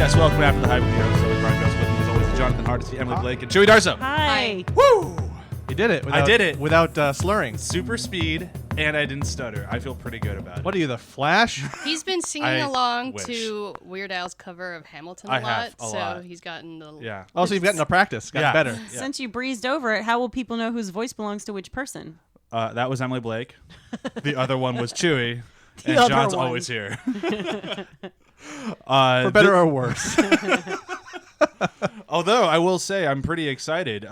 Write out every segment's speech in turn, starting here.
Yes, welcome after the hype with the host. So Brian goes with me as always, Jonathan Hardesty, Emily Blake, and Chewie Darso. Hi. Woo! You did it. I did it without slurring. Super speed, and I didn't stutter. I feel pretty good about it. What are you, the Flash? He's been singing I along wish. to Weird Al's cover of Hamilton I a lot, have, a so lot. he's gotten the Yeah. Also, you've gotten to practice. Gotten Yeah. better. Yeah. Since you breezed over it, how will people know whose voice belongs to which person? That was Emily Blake. The other one was Chewie. And other John's one. always here. For better or worse. Although I will say I'm pretty excited.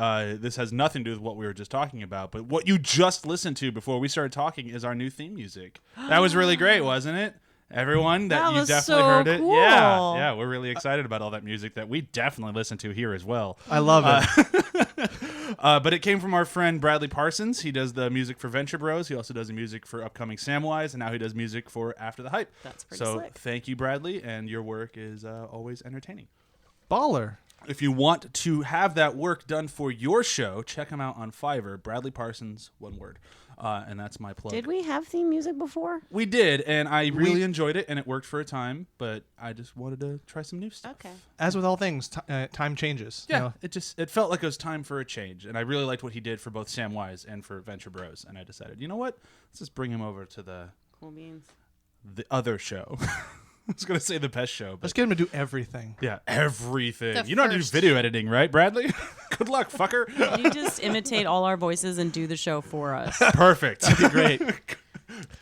This has nothing to do with what we were just talking about, but what you just listened to before we started talking is our new theme music. That was really great, wasn't it? Everyone, That you was definitely so heard it. cool. Yeah, we're really excited about all that music that we definitely listen to here as well. I love it. But it came from our friend Bradley Parsons. He does the music for Venture Bros. He also does the music for upcoming Samwise, and now he does music for After the Hype. That's pretty so slick. thank you, Bradley, and your work is always entertaining. Baller. If you want to have that work done for your show, check him out on Fiverr. Bradley Parsons, one word. And that's my plug. Did we have theme music before? We did, and I really enjoyed it, and it worked for a time, but I just wanted to try some new stuff. Okay. As with all things, time changes. Yeah, You know? it felt like it was time for a change, and I really liked what he did for both Samwise and for Venture Bros, and I decided, you know what? Let's just bring him over to the Cool beans. other show. I was going to say the best show, but Let's get him to do everything. yeah, everything. The You know how to do first. video editing, right, Bradley? Good luck, fucker. You just imitate all our voices and do the show for us. Perfect. Great. Good.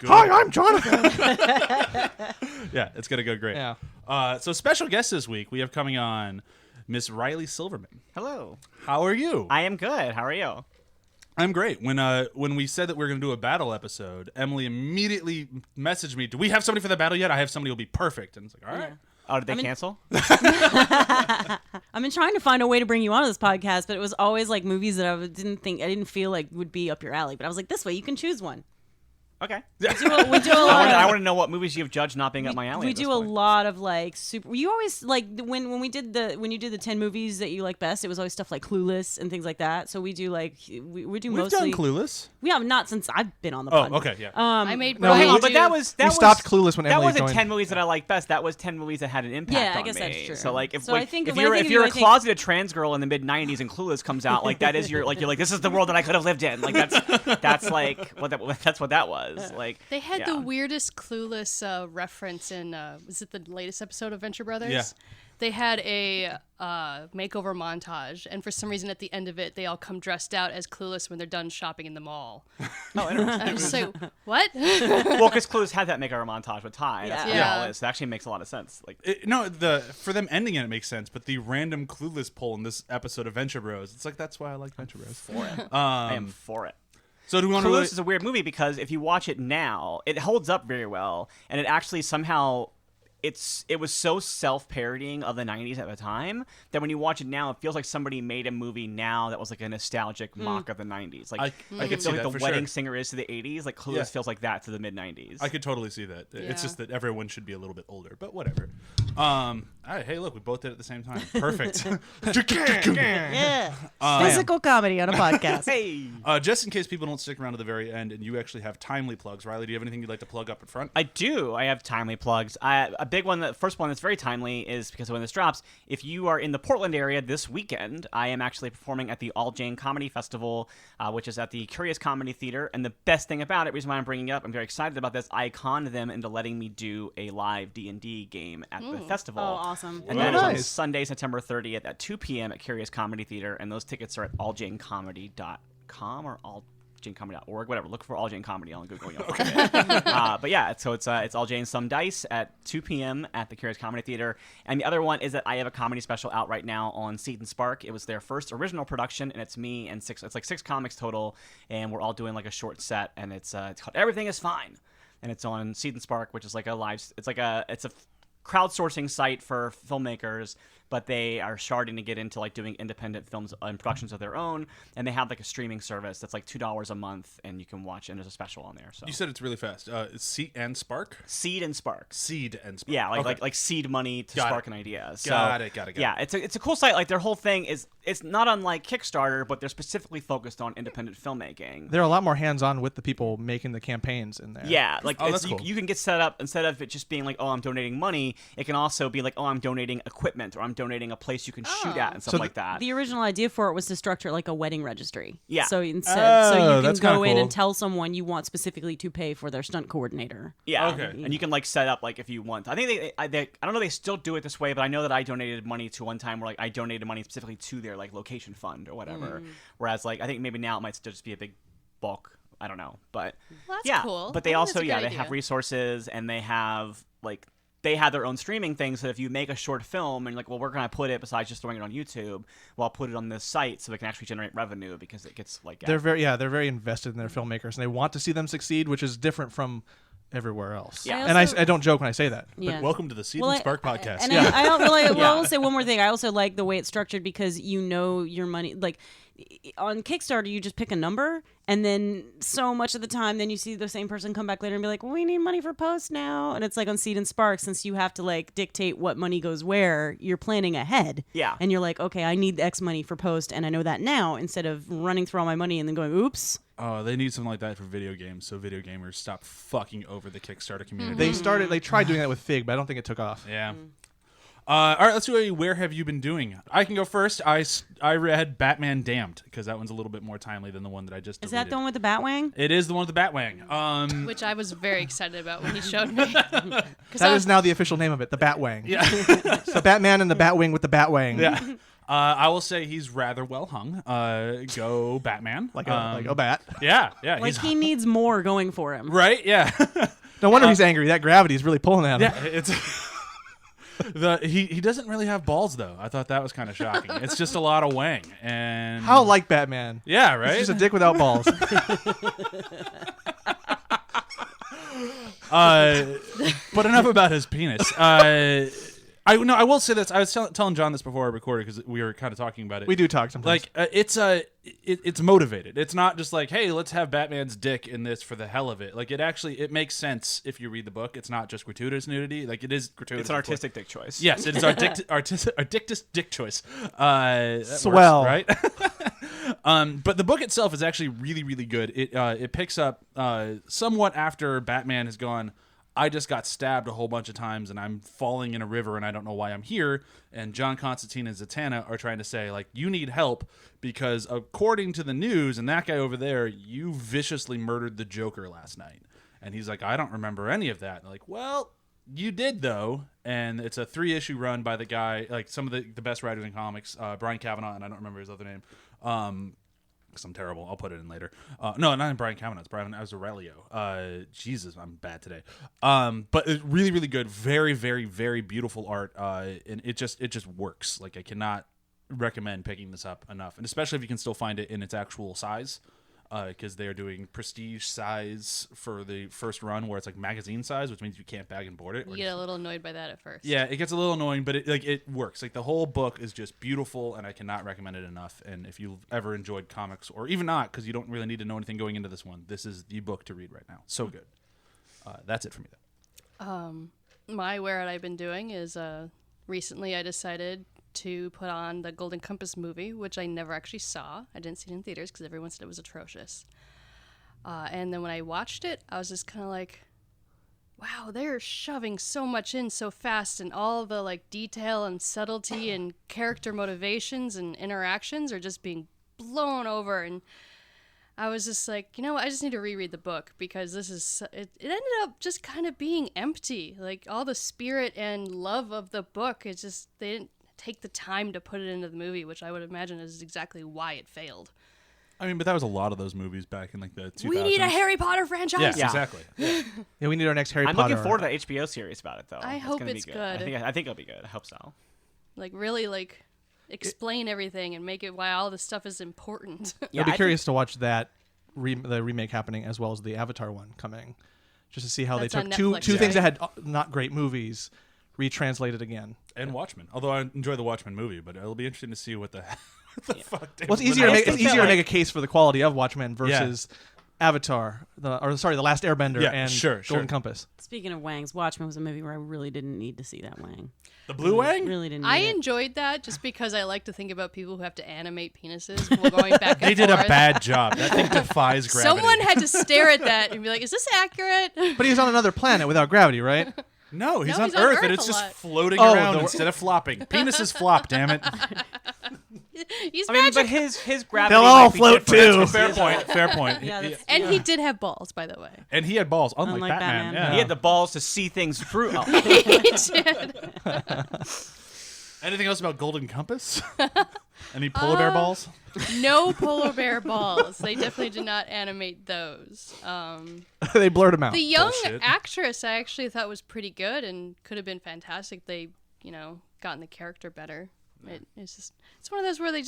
Hi, I'm Jonathan. Yeah, it's going to go great. Yeah. So special guest this week, we have coming on Miss Riley Silverman. Hello. How are you? I am good. How are you? I'm great. When we said that we were going to do a battle episode, Emily immediately messaged me, do we have somebody for the battle yet? I have somebody who'll be perfect. And it's like, all right. Oh, did they cancel? I've been trying to find a way to bring you onto this podcast, but it was always like movies that I didn't feel like would be up your alley. But I was like, this way you can choose one. Okay. We do a lot. I want to know what movies you've judged not being up my alley. We at this do a point. lot of like super. You always like when you did the 10 movies that you like best. It was always stuff like Clueless and things like that. So we do like we do We've mostly. done Clueless. We have not since I've been on the Oh, pod. okay, yeah. I made No, Brian Hang on, do- but that was We stopped Clueless when that Emily wasn't joined. 10 movies that I liked best. That was 10 movies that had an impact Yeah, I on guess me. that's true. So like if So I think if when I you're think of if you're you, a I think- closeted trans girl in the mid 90s and Clueless comes out, like that is you're like this is the world that I could have lived in. Like that's like that's what that was. Like They had yeah. the weirdest Clueless reference in, was it the latest episode of Venture Brothers? Yeah. They had a makeover montage, and for some reason at the end of it, they all come dressed out as Clueless when they're done shopping in the mall. Oh, interesting. I was just like, what? Well, because Clueless had that makeover montage with Ty. That's what Yeah. it all is. It actually makes a lot of sense. Like For them ending it makes sense, but the random Clueless poll in this episode of Venture Bros, it's like, that's why I like Venture Bros. for it. I am for it. So do we want Clueless to is a weird movie because if you watch it now, it holds up very well, and it actually somehow it was so self-parodying of the 90s at the time that when you watch it now, it feels like somebody made a movie now that was like a nostalgic mock of the 90s. Like I it could feels see like that the for Wedding sure. Singer is to the 80s. Like Clueless Yeah. feels like that to the mid 90s. I could totally see that. It's Yeah. just that everyone should be a little bit older, but whatever. All right, hey, look, we both did it at the same time. Perfect. Yeah. Physical comedy on a podcast. Hey. Just in case people don't stick around to the very end and you actually have timely plugs, Riley, do you have anything you'd like to plug up in front? I do. I have timely plugs. A big one, the first one that's very timely is because when this drops, if you are in the Portland area this weekend, I am actually performing at the All Jane Comedy Festival, which is at the Curious Comedy Theater. And the best thing about it, reason why I'm bringing it up, I'm very excited about this, I conned them into letting me do a live D&D game at the festival. Oh, awesome. And Whoa. that is on Nice. Sunday, September 30th at 2 p.m. at Curious Comedy Theater. And those tickets are at alljanecomedy.com or alljanecomedy.org, whatever. Look for All Jane Comedy on Google. You'll find it. But yeah, so it's All Jane Some Dice at 2 p.m. at the Curious Comedy Theater. And the other one is that I have a comedy special out right now on Seed and Spark. It was their first original production, and it's me and it's like 6 comics total, and we're all doing like a short set, and it's called Everything Is Fine. And it's on Seed and Spark, which is like it's a crowdsourcing site for filmmakers but they are starting to get into like doing independent films and productions of their own, and they have like a streaming service that's like $2 a month, and you can watch, and there's a special on there. So You said it's really fast. It's Seed and Spark? Seed and Spark. Seed and Spark. Yeah, Okay. like seed money to Got spark it. an idea. So, Got it. Yeah, it's a cool site. Like their whole thing is it's not unlike Kickstarter, but they're specifically focused on independent filmmaking. They're a lot more hands-on with the people making the campaigns in there. Yeah, like Oh, that's cool. you can get set up instead of it just being like, oh, I'm donating money. It can also be like, oh, I'm donating equipment, or I'm donating a place you can shoot at and stuff like that. The original idea for it was to structure it like a wedding registry. Yeah. So instead, Oh, so you can that's go kinda in cool. and tell someone you want specifically to pay for their stunt coordinator. Yeah. Okay. And you can like set up like if you want. I think I don't know if they still do it this way, but I know that I donated money to one time where like I donated money specifically to their like location fund or whatever. Whereas like I think maybe now it might still just be a big bulk. I don't know, but Well, that's yeah. cool. But they I think also that's a good they idea. have resources, and they have like they have their own streaming thing. So if you make a short film and you're like, well, where can I put it besides just throwing it on YouTube? Well, I'll put it on this site so it can actually generate revenue because it gets like They're very invested in their filmmakers, and they want to see them succeed, which is different from everywhere else. Yeah. And I don't joke when I say that. Yeah. Welcome to the Seed Well, and Spark podcast. And Yeah. I Yeah. will say one more thing. I also like the way it's structured because you know your money. Like on Kickstarter, you just pick a number, and then so much of the time, then you see the same person come back later and be like, well, "We need money for post now." And it's like on Seed and Spark, since you have to like dictate what money goes where, you're planning ahead. Yeah. And you're like, okay, I need X money for post, and I know that now, instead of running through all my money and then going, "Oops." Oh, they need something like that for video games, so video gamers stop fucking over the Kickstarter community. They tried doing that with Fig, but I don't think it took off. Yeah. All right, let's do a where have you been doing? I can go first. I read Batman Damned because that one's a little bit more timely than the one that I just Is deleted. that the one with the Batwing? It is the one with the Batwing. Which I was very excited about when he showed me. That is now the official name of it, the Batwang. Yeah. So Batman and the Batwing with the Batwang. Yeah. I will say he's rather well hung. Go Batman. Like a bat. Yeah, Like he's he needs more going for him. right. Yeah, No wonder he's angry. That gravity is really pulling at him. yeah. It's he doesn't really have balls though. I thought that was kind of shocking. It's just a lot of wang and How like Batman. yeah, right. He's just a dick without balls. But enough about his penis. I will say this. I was telling John this before I recorded because we were kind of talking about it. We do talk sometimes. Like it's motivated. It's not just like, hey, let's have Batman's dick in this for the hell of it. Like it makes sense if you read the book. It's not just gratuitous nudity. Like it is gratuitous. It's an artistic dick choice. Yes, it is artistic dick choice. That Swell. works, right? But the book itself is actually really, really good. It picks up somewhat after Batman has gone, I just got stabbed a whole bunch of times and I'm falling in a river and I don't know why I'm here. And John Constantine and Zatanna are trying to say, like, you need help because according to the news and that guy over there, you viciously murdered the Joker last night. And he's like, I don't remember any of that. And they're like, well, you did though. And it's a 3-issue run by the guy, like some of the best writers in comics, Brian Cavanaugh, and I don't remember his other name. Because I'm terrible. I'll put it in later. No, not in Brian Cavanaugh. It's Brian Azzarello. Jesus, I'm bad today. But it's really, really good. Very, very, very beautiful art. And it just works. Like I cannot recommend picking this up enough, and especially if you can still find it in its actual size. Because they are doing prestige size for the first run, where it's like magazine size, which means you can't bag and board it. You get a little annoyed by that at first. Yeah, it gets a little annoying, but it works. Like the whole book is just beautiful, and I cannot recommend it enough. And if you've ever enjoyed comics, or even not, because you don't really need to know anything going into this one, this is the book to read right now. So good. That's it for me, though. My where had I been doing is recently I decided to put on the Golden Compass movie, which I never actually saw. I didn't see it in theaters because everyone said it was atrocious. And then when I watched it, I was just kind of like, wow, they're shoving so much in so fast, and all the like detail and subtlety and character motivations and interactions are just being blown over. And I was just like, you know what? I just need to reread the book because this is it ended up just kind of being empty. Like all the spirit and love of the book, it's just they didn't take the time to put it into the movie, which I would imagine is exactly why it failed. I mean, but that was a lot of those movies back in like the 2000s. We need a Harry Potter franchise. Yes, Yeah. exactly. Yeah, we need our next Harry I'm Potter. looking forward to that HBO series about it, though. I It's hope gonna it's be good. I think it'll be good. I hope so. Like really like explain everything and make it why all this stuff is important. Yeah, I'd be I curious to watch that the remake happening as well as the Avatar one coming, just to see how That's they on took two Netflix, things that right? had not great movies, retranslated again. And Watchmen. Although I enjoy the Watchmen movie, but it'll be interesting to see what the fuck. Well, it's easier to make a case for the quality of Watchmen versus Avatar, The Last Airbender, and Golden Compass. Speaking of Wangs, Watchmen was a movie where I really didn't need to see that Wang. The blue Wang? Really didn't. I need it. enjoyed that just because I like to think about people who have to animate penises while going back and They did a forth. bad job. That thing defies gravity. Someone had to stare at that and be like, "Is this accurate?" But he's on another planet without gravity, right? No, he's No, on he's on Earth, Earth and a it's just lot. floating Oh, around the- instead of flopping. Penises flop, damn it. He's I mean, magic. but his gravity. They'll all might be float different. too. Fair point. Fair point. Yeah, that's- And he did have balls, by the way. And he had balls, unlike Unlike Batman. Batman. Yeah. He had the balls to see things through. Oh. He did. Anything else about Golden Compass? Any polar bear balls? No polar bear balls. They definitely did not animate those. They blurred him out. The young Bullshit. actress I actually thought was pretty good and could have been fantastic. They, gotten the character better. It's one of those where they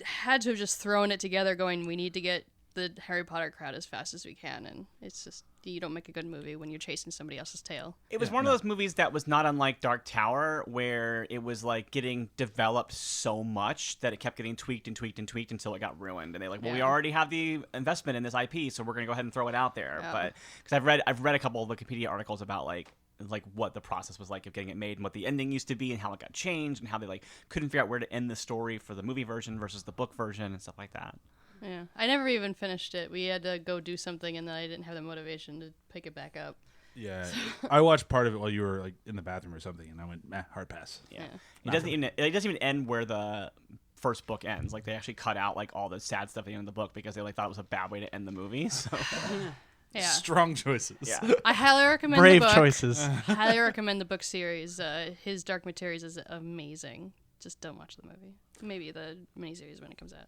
had to have just thrown it together going, we need to get the Harry Potter crowd as fast as we can. And it's just, you don't make a good movie when you're chasing somebody else's tail. It was one of those movies that was not unlike Dark Tower, where it was like getting developed so much that it kept getting tweaked and tweaked and tweaked until it got ruined. And they're like, well, we Yeah. already have the investment in this IP, so we're going to go ahead and throw it out there. Yeah. But because I've read a couple of Wikipedia articles about like what the process was like of getting it made and what the ending used to be and how it got changed and how they couldn't figure out where to end the story for the movie version versus the book version and stuff like that. Yeah. I never even finished it. We had to go do something and then I didn't have the motivation to pick it back up. Yeah. I watched part of it while you were like in the bathroom or something, and I went, hard pass. Yeah. It doesn't even end where the first book ends. Like they actually cut out like all the sad stuff at the end of the book because they thought it was a bad way to end the movie. So Yeah. Strong choices. yeah. I highly recommend Brave the book. choices. Highly recommend the book series. His Dark Materials is amazing. Just don't watch the movie. Maybe the miniseries when it comes out.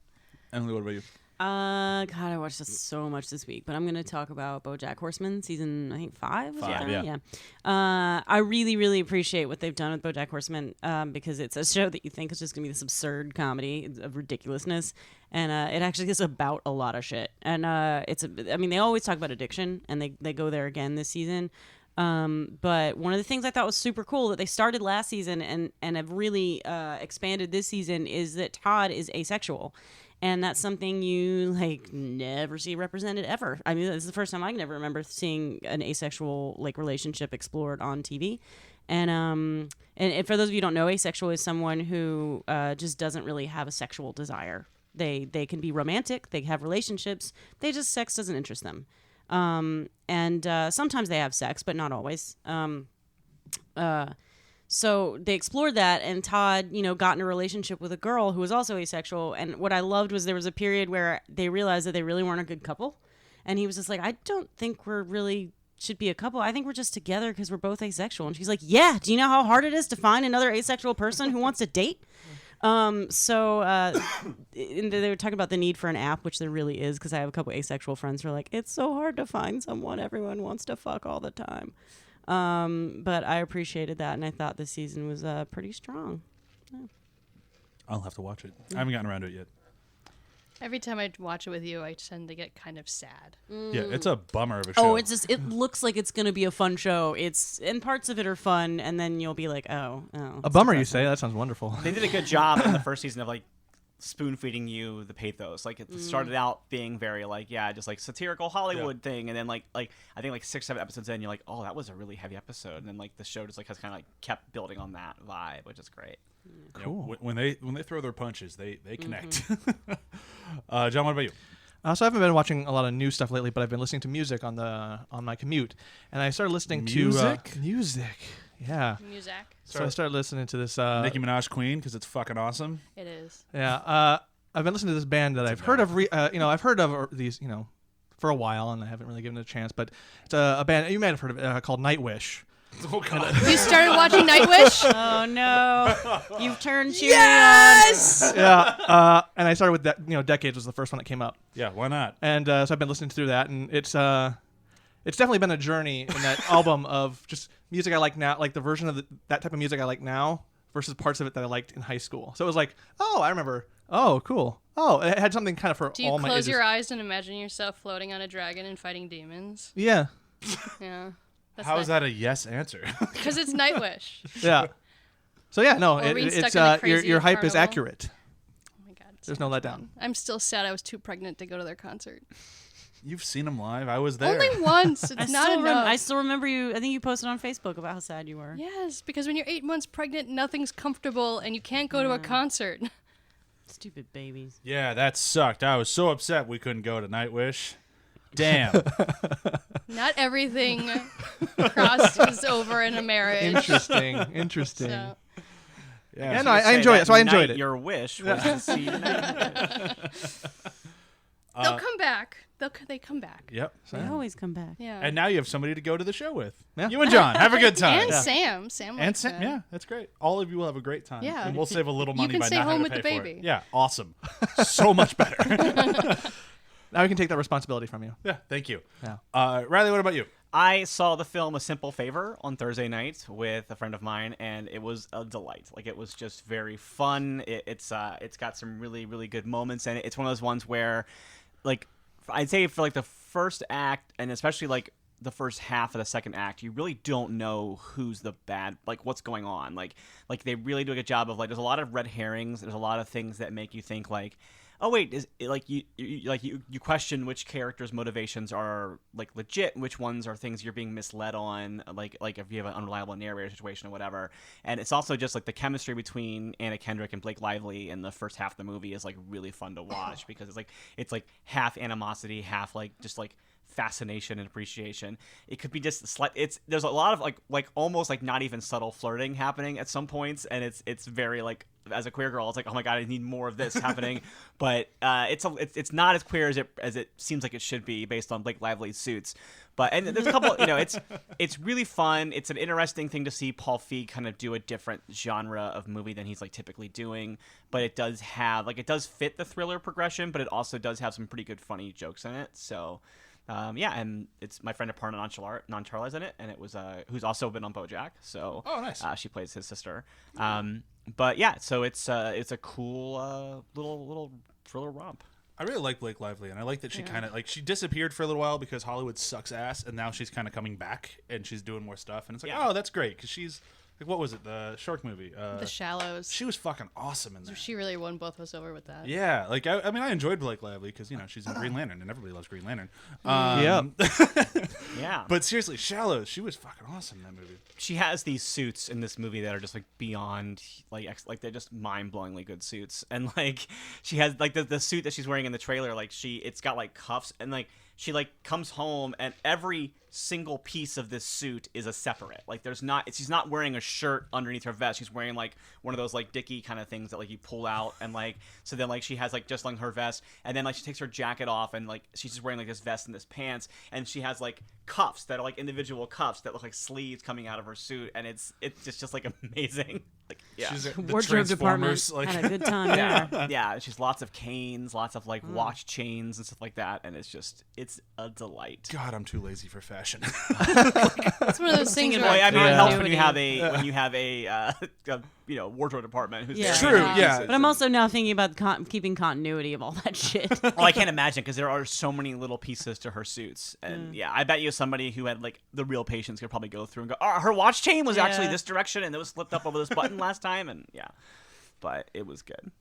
Emily, what about you? God, I watched this so much this week, but I'm going to talk about Bojack Horseman, season, I think, 5? Was it 5, there? yeah. I really, really appreciate what they've done with Bojack Horseman because it's a show that you think is just going to be this absurd comedy of ridiculousness, and it actually is about a lot of shit. And they always talk about addiction, and they go there again this season. But one of the things I thought was super cool that they started last season and have really expanded this season is that Todd is asexual. And that's something you never see represented ever. I mean, this is the first time I can ever remember seeing an asexual relationship explored on TV. And for those of you who don't know, asexual is someone who just doesn't really have a sexual desire. They can be romantic, they have relationships, sex doesn't interest them. And sometimes they have sex, but not always. So they explored that, and Todd, got in a relationship with a girl who was also asexual. And what I loved was there was a period where they realized that they really weren't a good couple. And he was just like, I don't think we're really should be a couple. I think we're just together because we're both asexual. And she's like, yeah, do you know how hard it is to find another asexual person who wants to date? And they were talking about the need for an app, which there really is, because I have a couple asexual friends who are like, it's so hard to find someone. Everyone wants to fuck all the time. But I appreciated that, and I thought this season was pretty strong. Yeah. I'll have to watch it. I haven't gotten around to it yet. Every time I watch it with you, I tend to get kind of sad. Yeah, it's a bummer of a show. Oh, it looks like it's gonna be a fun show. And parts of it are fun, and then you'll be like, oh. A bummer, you say? That sounds wonderful. They did a good job in the first season of spoon feeding you the pathos. It started out being very just satirical Hollywood thing, and then I think 6-7 episodes in, you're like, oh, that was a really heavy episode, and then the show just has kind of kept building on that vibe, which is great. Cool. Yeah, when they throw their punches, they connect. John, what about you? So I haven't been watching a lot of new stuff lately, but I've been listening to music on my commute, and I started listening Music? to music. Yeah. Music. So I started listening to this. Nicki Minaj Queen, because it's fucking awesome. It is. Yeah. I've been listening to this band that I've heard of. I've heard of these, for a while, and I haven't really given it a chance. But it's a band you might have heard of it, called Nightwish. Oh God! You started watching Nightwish? Oh no! You've turned CHEWIE Yes! Yeah. And I started with Decades was the first one that came up. Yeah, why not? And so I've been listening through that, and it's definitely been a journey in that album of just music I like now, like the version of that type of music I like now versus parts of it that I liked in high school. So it was like, oh, I remember. Oh, cool. Oh, it had something kind of for Do you all my close ages. your eyes and imagine yourself floating on a dragon and fighting demons? Yeah. Yeah. How is that a yes answer? Because it's Nightwish. Yeah. So yeah, no, Maureen's stuck it's in the crazy your hype is carnival. accurate. Oh my god. There's no letdown. I'm still sad I was too pregnant to go to their concert. You've seen them live. I was there. Only once. It's not enough. I still remember you. I think you posted on Facebook about how sad you were. Yes, because when you're 8 months pregnant, nothing's comfortable, and you can't go to a concert. Stupid babies. Yeah, that sucked. I was so upset we couldn't go to Nightwish. Damn. Not everything crosses over in a marriage. Interesting. So, Yeah, no, I enjoyed it. So I enjoyed it. Your wish was to see Nightwish. they'll come back. They come back. Yep. They always come back. Yeah. And now you have somebody to go to the show with. Yeah. You and John. Have a good time. And Sam. Sam. And likes Sam, that. yeah, that's great. All of you will have a great time. Yeah. And we'll save a little money can by stay not home having with to the pay for baby. it. Yeah, awesome. So much better. Now we can take that responsibility from you. Yeah, thank you. Yeah. Riley, what about you? I saw the film A Simple Favor on Thursday night with a friend of mine, and it was a delight. Like, it was just very fun. It's got some really, really good moments, and it's one of those ones where, like, I'd say for like the first act, and especially like the first half of the second act, you really don't know who's the bad, like what's going on. Like they really do a good job of like, there's a lot of red herrings. There's a lot of things that make you think like, oh wait, is like you question which characters' motivations are like legit, and which ones are things you're being misled on, like if you have an unreliable narrator situation or whatever. And it's also just like the chemistry between Anna Kendrick and Blake Lively in the first half of the movie is like really fun to watch because it's like half animosity, half like just like fascination and appreciation. It could be just there's a lot of like almost like not even subtle flirting happening at some points, and it's very like, as a queer girl, it's like, oh my god, I need more of this happening. But it's not as queer as it seems like it should be based on Blake Lively's suits. But and there's a couple, it's really fun. It's an interesting thing to see Paul Feig kind of do a different genre of movie than he's like typically doing. But it does have it does fit the thriller progression, but it also does have some pretty good funny jokes in it. So. Yeah, and it's my friend Aparna Nancherla's in it, and it was who's also been on BoJack. So nice. She plays his sister. But yeah, so it's a cool little thriller romp. I really like Blake Lively, and I like that she kind of she disappeared for a little while because Hollywood sucks ass, and now she's kind of coming back and she's doing more stuff, and it's like, oh, that's great because she's like, what was it, the shark movie? The Shallows. She was fucking awesome in there. She really won both of us over with that. Yeah, like I mean, I enjoyed Blake Lively because she's in Green Lantern, and everybody loves Green Lantern. Yeah. Yeah. But seriously, Shallows, she was fucking awesome in that movie. She has these suits in this movie that are just like beyond like they're just mind-blowingly good suits, and like she has like the suit that she's wearing in the trailer, like it's got like cuffs, and like she like comes home and every single piece of this suit is a separate. Like she's not wearing a shirt underneath her vest. She's wearing like one of those like Dickie kind of things that like you pull out, and like so then like she has like just like her vest, and then like she takes her jacket off, and like she's just wearing like this vest and this pants, and she has like cuffs that are like individual cuffs that look like sleeves coming out of her suit, and it's just like amazing. Like yeah. She's the Wardrobe department Transformers, had a good time there. Yeah, she's lots of canes, lots of like watch chains and stuff like that, and it's a delight. God, I'm too lazy for fashion. It's one of those things Thinking where Well, I mean, it helps when continuity. you have a wardrobe department who's Yeah. True, Yeah. yeah. But I'm also now thinking about keeping continuity of all that shit. Well, I can't imagine because there are so many little pieces to her suits, and yeah, I bet you somebody who had like the real patience could probably go through and go, oh, her watch chain was actually Yeah. this direction, and it was slipped up over this button last time, and yeah, but it was good.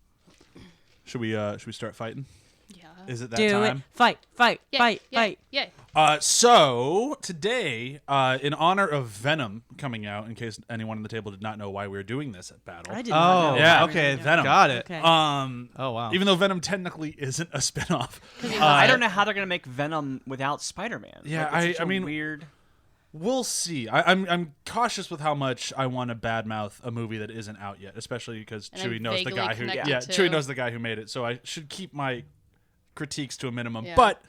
Should we start fighting? Yeah. Is it that Do time? it. Fight. Fight. Yeah, Fight. yeah, Fight. Yeah. So today, in honor of Venom coming out, in case anyone on the table did not know why we were doing this at Battle. I did not know. Yeah. Okay. Venom. Got it. Okay. Oh wow. Even though Venom technically isn't a spinoff. I don't know how they're gonna make Venom without Spider-Man. Yeah, Like, it's such I a mean, weird. We'll see. I'm cautious with how much I want to badmouth a movie that isn't out yet, especially because And Chewie I'm knows the vaguely guy who connected to- Chewie knows the guy who made it, so I should keep my critiques to a minimum. Yeah. But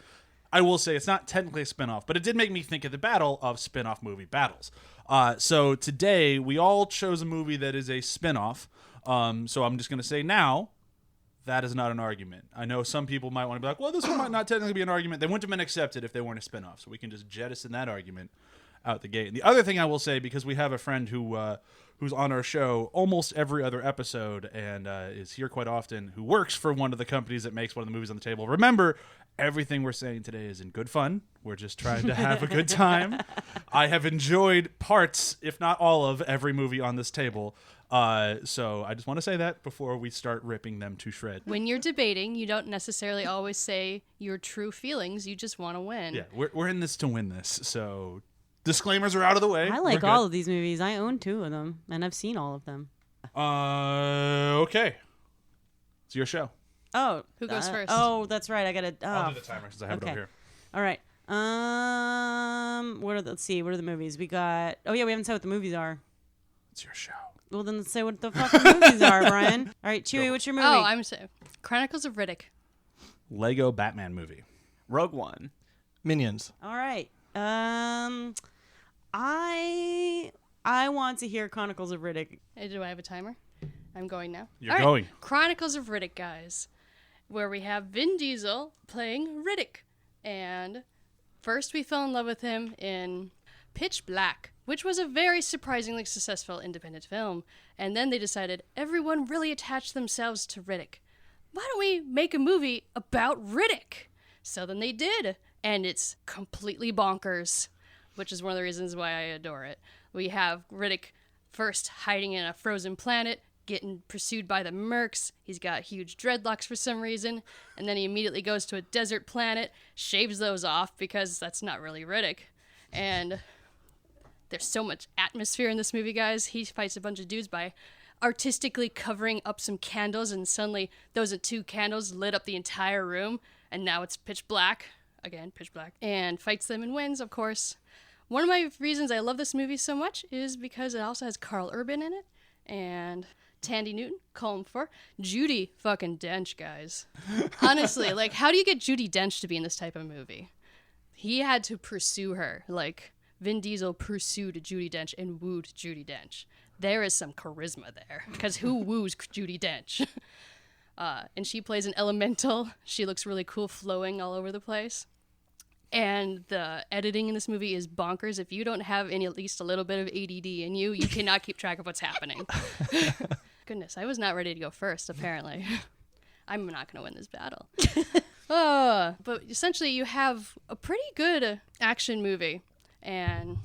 I will say it's not technically a spinoff, but it did make me think of the battle of spinoff movie battles. So today we all chose a movie that is a spinoff. So I'm just going to say now that is not an argument. I know some people might want to be like, well, this one might not technically be an argument. They wouldn't have been accepted if they weren't a spinoff. So we can just jettison that argument out the gate. And the other thing I will say, because we have a friend who's on our show almost every other episode and is here quite often, who works for one of the companies that makes one of the movies on the table. Remember, Everything we're saying today is in good fun. We're just trying to have a good time. I have enjoyed parts, if not all of, every movie on this table. So I just want to say that before we start ripping them to shreds. When you're debating, you don't necessarily always say your true feelings. You just want to win. Yeah, we're in this to win this. So disclaimers are out of the way. I like all of these movies. I own 2 of them, and I've seen all of them. Okay. It's your show. Oh, Who goes first? Oh, that's right. I gotta. I'll do the timer since I have it over here. All right. Let's see. What are the movies we got? Oh yeah, we haven't said what the movies are. It's your show. Well, then let's say what the fucking movies are, Brian. All right, Chewie, what's your movie? Oh, I'm sorry. Chronicles of Riddick. Lego Batman movie. Rogue One. Minions. All right. I want to hear Chronicles of Riddick. Do I have a timer? I'm going now. You're All right. going. Chronicles of Riddick, guys, where we have Vin Diesel playing Riddick. And first we fell in love with him in Pitch Black, which was a very surprisingly successful independent film. And then they decided everyone really attached themselves to Riddick. Why don't we make a movie about Riddick? So then they did. And it's completely bonkers, which is one of the reasons why I adore it. We have Riddick first hiding in a frozen planet, getting pursued by the mercs. He's got huge dreadlocks for some reason. And then he immediately goes to a desert planet, shaves those off because that's not really Riddick. And there's so much atmosphere in this movie, guys. He fights a bunch of dudes by artistically covering up some candles, and suddenly those 2 candles lit up the entire room, and now it's pitch black. Again, pitch black. And fights them and wins, of course. One of my reasons I love this movie so much is because it also has Carl Urban in it, and Tandy Newton, Colm for Judi fucking Dench, guys. Honestly, like, how do you get Judi Dench to be in this type of movie? He had to pursue her. Like, Vin Diesel pursued Judi Dench and wooed Judi Dench. There is some charisma there, because who woos Judi Dench? And she plays an elemental. She looks really cool, flowing all over the place. And the editing in this movie is bonkers. If you don't have at least a little bit of ADD in you, you cannot keep track of what's happening. Goodness, I was not ready to go first, apparently. I'm not going to win this battle. But essentially, you have a pretty good action movie. And,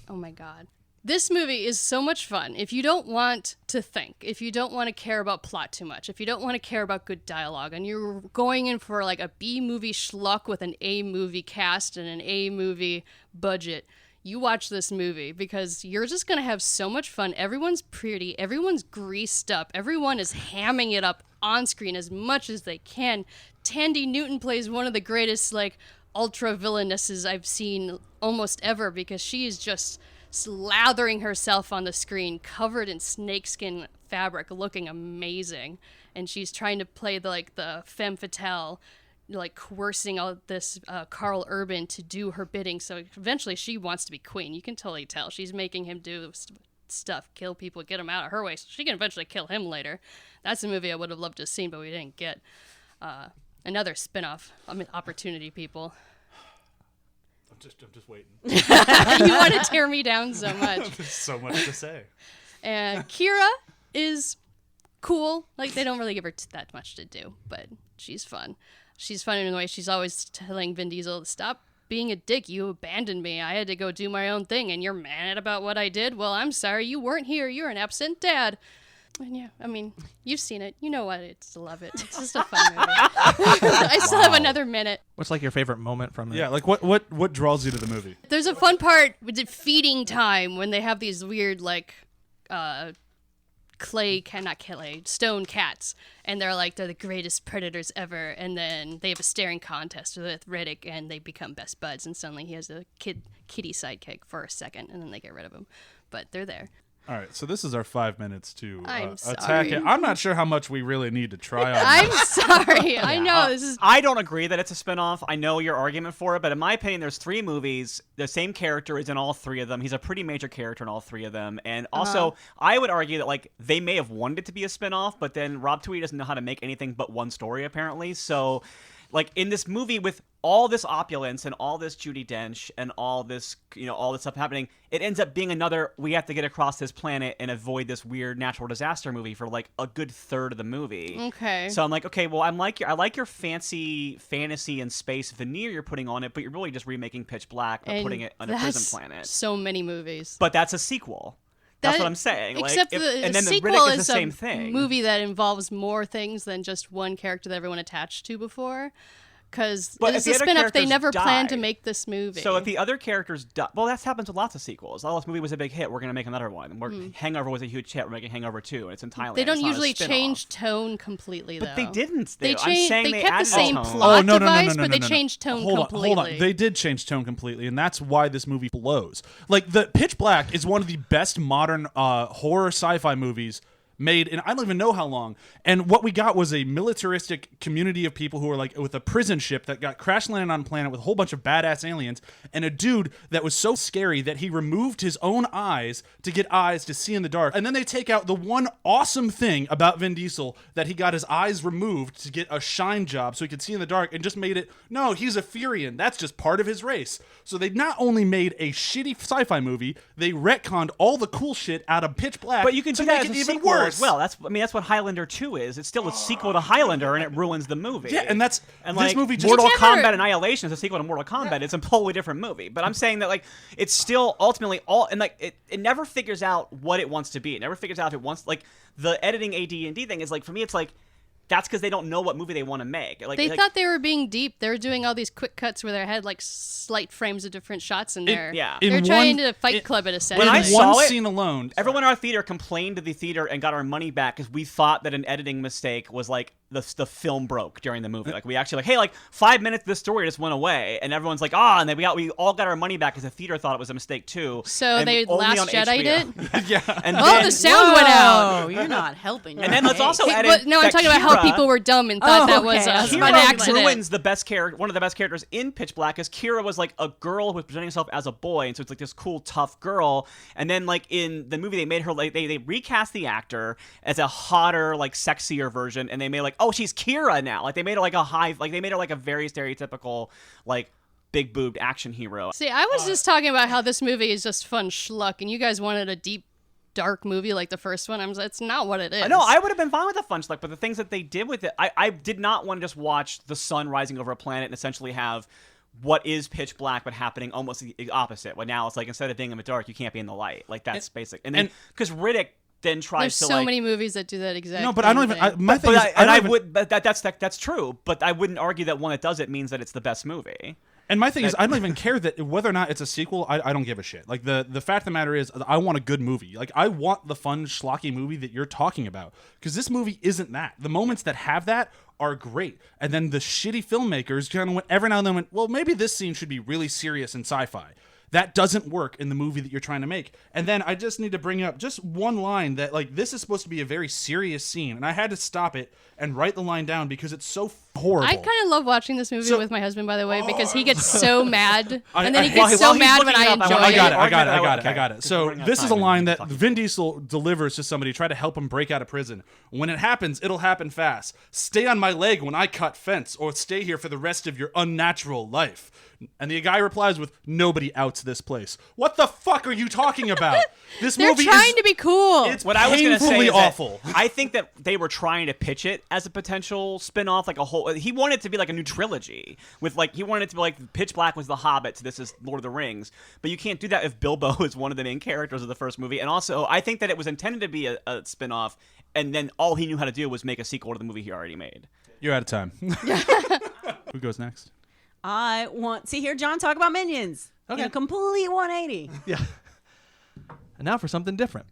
oh my God. This movie is so much fun. If you don't want to think, if you don't want to care about plot too much, if you don't want to care about good dialogue, and you're going in for like a B-movie schluck with an A-movie cast and an A-movie budget, you watch this movie because you're just going to have so much fun. Everyone's pretty. Everyone's greased up. Everyone is hamming it up on screen as much as they can. Tandy Newton plays one of the greatest, like, ultra villainesses I've seen almost ever, because she is just slathering herself on the screen, covered in snakeskin fabric, looking amazing. And she's trying to play the femme fatale, like coercing all this Carl Urban to do her bidding. So eventually she wants to be queen. You can totally tell. She's making him do stuff, kill people, get him out of her way, so she can eventually kill him later. That's a movie I would have loved to have seen, but we didn't get. Another spin-off. Opportunity, people. I'm just waiting. You want to tear me down so much. There's so much to say. And Kira is cool. Like, they don't really give her that much to do, but she's fun. She's fun in a way. She's always telling Vin Diesel, stop being a dick. You abandoned me. I had to go do my own thing, and you're mad about what I did? Well, I'm sorry. You weren't here. You're an absent dad. And yeah, I mean, you've seen it. You know what it's to love it. It's just a fun movie. I still have another minute. What's like your favorite moment from it? Yeah, like what draws you to the movie? There's a fun part with the feeding time when they have these weird, like, stone cats, and they're the greatest predators ever, and then they have a staring contest with Riddick, and they become best buds, and suddenly he has a kitty sidekick for a second, and then they get rid of him. But they're there. All right, so this is our 5 minutes to I'm attack it. I'm not sure how much we really need to try on. I'm sorry. I know this is. I don't agree that it's a spinoff. I know your argument for it, but in my opinion, there's 3 movies. The same character is in all 3 of them. He's a pretty major character in all 3 of them. And also, I would argue that they may have wanted it to be a spinoff, but then Rob Tweedy doesn't know how to make anything but one story, apparently. So like in this movie with all this opulence and all this Judi Dench and all this, all this stuff happening, it ends up being another, we have to get across this planet and avoid this weird natural disaster movie for like a good third of the movie. Okay. So I'm like, okay, well, I like your fancy fantasy and space veneer you're putting on it, but you're really just remaking Pitch Black by putting it on a prison planet. So many movies. But that's a sequel. That's what I'm saying. Except and then the sequel Riddick is is the same thing. Movie that involves more things than just one character that everyone attached to before. Because it's a spin-off, they never planned to make this movie. So if the other characters die, well, that happens with lots of sequels. Oh, this movie was a big hit, we're going to make another one. Hangover was a huge hit, we're making Hangover 2, and it's in Thailand. They don't usually change tone completely, though. But they didn't. They they kept the same tone. plot device, but they changed tone completely. Hold on. They did change tone completely, and that's why this movie blows. Like, the Pitch Black is one of the best modern horror sci-fi movies made in I don't even know how long. And what we got was a militaristic community of people who were like with a prison ship that got crash landed on a planet with a whole bunch of badass aliens, and a dude that was so scary that he removed his own eyes to get eyes to see in the dark. And then they take out the one awesome thing about Vin Diesel, that he got his eyes removed to get a shine job so he could see in the dark, and just made it, no, he's a Furian. That's just part of his race. So they not only made a shitty sci-fi movie, they retconned all the cool shit out of Pitch Black. But you can to do that make as it a even sequel worse. as well. That's what Highlander 2 is. It's still a sequel to Highlander, and it ruins the movie. Yeah, and this movie just Mortal Kombat Annihilation is a sequel to Mortal Kombat. It's a totally different movie. But I'm saying that like it's still ultimately it never figures out what it wants to be. It never figures out if it wants, like, the editing AD&D thing is like, for me it's like, that's because they don't know what movie they want to make. Like, they thought they were being deep. They were doing all these quick cuts where they had like slight frames of different shots in there. They're trying to Fight Club it essentially. When I saw it, scene alone, everyone in our theater complained to the theater and got our money back because we thought that an editing mistake was like the film broke during the movie. Like, we actually hey, like 5 minutes of this story just went away, and everyone's like, and then we all got our money back because the theater thought it was a mistake too. So and they Last Jedi'd it. Yeah. And the sound went out. Oh, you're not helping. And then let's also edit. No, I'm talking about how people were dumb and thought that was an accident. Ruins the best character. One of the best characters in Pitch Black is Kira was like a girl who was presenting herself as a boy, and so it's like this cool, tough girl. And then like in the movie, they made her like they recast the actor as a hotter, like sexier version, and they made like, oh, she's Kira now. Like they made her like they made her like a very stereotypical like big boobed action hero. See, I was just talking about how this movie is just fun schluck, and you guys wanted a deep, dark movie like the first one. It's not what it is. No, I would have been fine with a fun schluck, but the things that they did with it, I did not want to just watch the sun rising over a planet and essentially have what is Pitch Black but happening almost the opposite. Well, now it's like, instead of being in the dark, you can't be in the light. Like, that's basic. And then because Riddick then tries There's to so many movies that do that exactly. No, but I don't even. My thing is, that's true. But I wouldn't argue that one that does it means that it's the best movie. And my thing is, I don't even care that whether or not it's a sequel. I don't give a shit. Like, the fact of the matter is, I want a good movie. Like, I want the fun, schlocky movie that you're talking about, because this movie isn't that. The moments that have that are great, and then the shitty filmmakers kind of went every now and then went, well, maybe this scene should be really serious and sci-fi. That doesn't work in the movie that you're trying to make. And then I just need to bring up just one line that, like, this is supposed to be a very serious scene, and I had to stop it and write the line down because it's so horrible. I kind of love watching this movie with my husband, by the way, because he gets so mad, and then he gets so mad when I enjoy it. I got it. So this is a line that Vin Diesel delivers to somebody, try to help him break out of prison. When it happens, it'll happen fast. Stay on my leg when I cut fence, or stay here for the rest of your unnatural life. And the guy replies with, nobody outs this place. What the fuck are you talking about? This They're movie trying to be cool. It's what I was going to say painfully is awful. I think that they were trying to pitch it as a potential spin-off, like a whole. He wanted it to be like a new trilogy with like he wanted it to be like Pitch Black was The Hobbit, so this is Lord of the Rings. But you can't do that if Bilbo is one of the main characters of the first movie. And also, I think that it was intended to be a spin-off, and then all he knew how to do was make a sequel to the movie he already made. You're out of time. Who goes next? I want to hear John talk about Minions. Okay. In a complete 180. Yeah. And now for something different.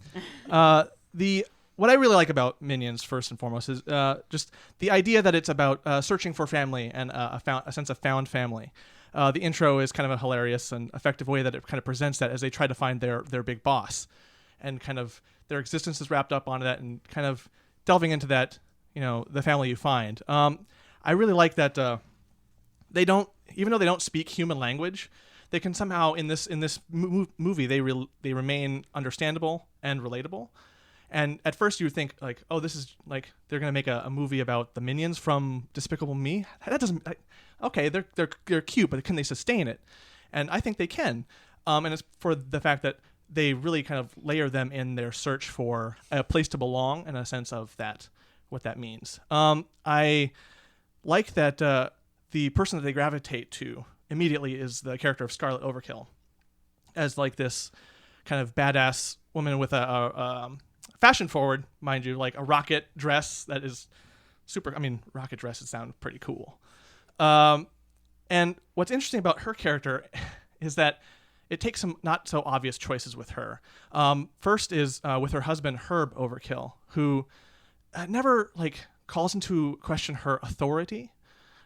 What I really like about Minions, first and foremost, is just the idea that it's about searching for family and a sense of found family. The intro is kind of a hilarious and effective way that it kind of presents that as they try to find their big boss, and kind of their existence is wrapped up onto that, and kind of delving into that, the family you find. I really like that they don't, even though they don't speak human language, they can somehow in this movie they remain understandable and relatable. And at first you would think like, oh, this is like they're gonna make a movie about the minions from Despicable Me. That doesn't. Okay, they're cute, but can they sustain it? And I think they can. And it's for the fact that they really kind of layer them in their search for a place to belong and a sense of that, what that means. I like that the person that they gravitate to immediately is the character of Scarlet Overkill, as like this kind of badass woman with a fashion forward, mind you, like a rocket dress that is super. I mean, rocket dresses sound pretty cool. And what's interesting about her character is that it takes some not so obvious choices with her. First is with her husband Herb Overkill, who never like calls into question her authority,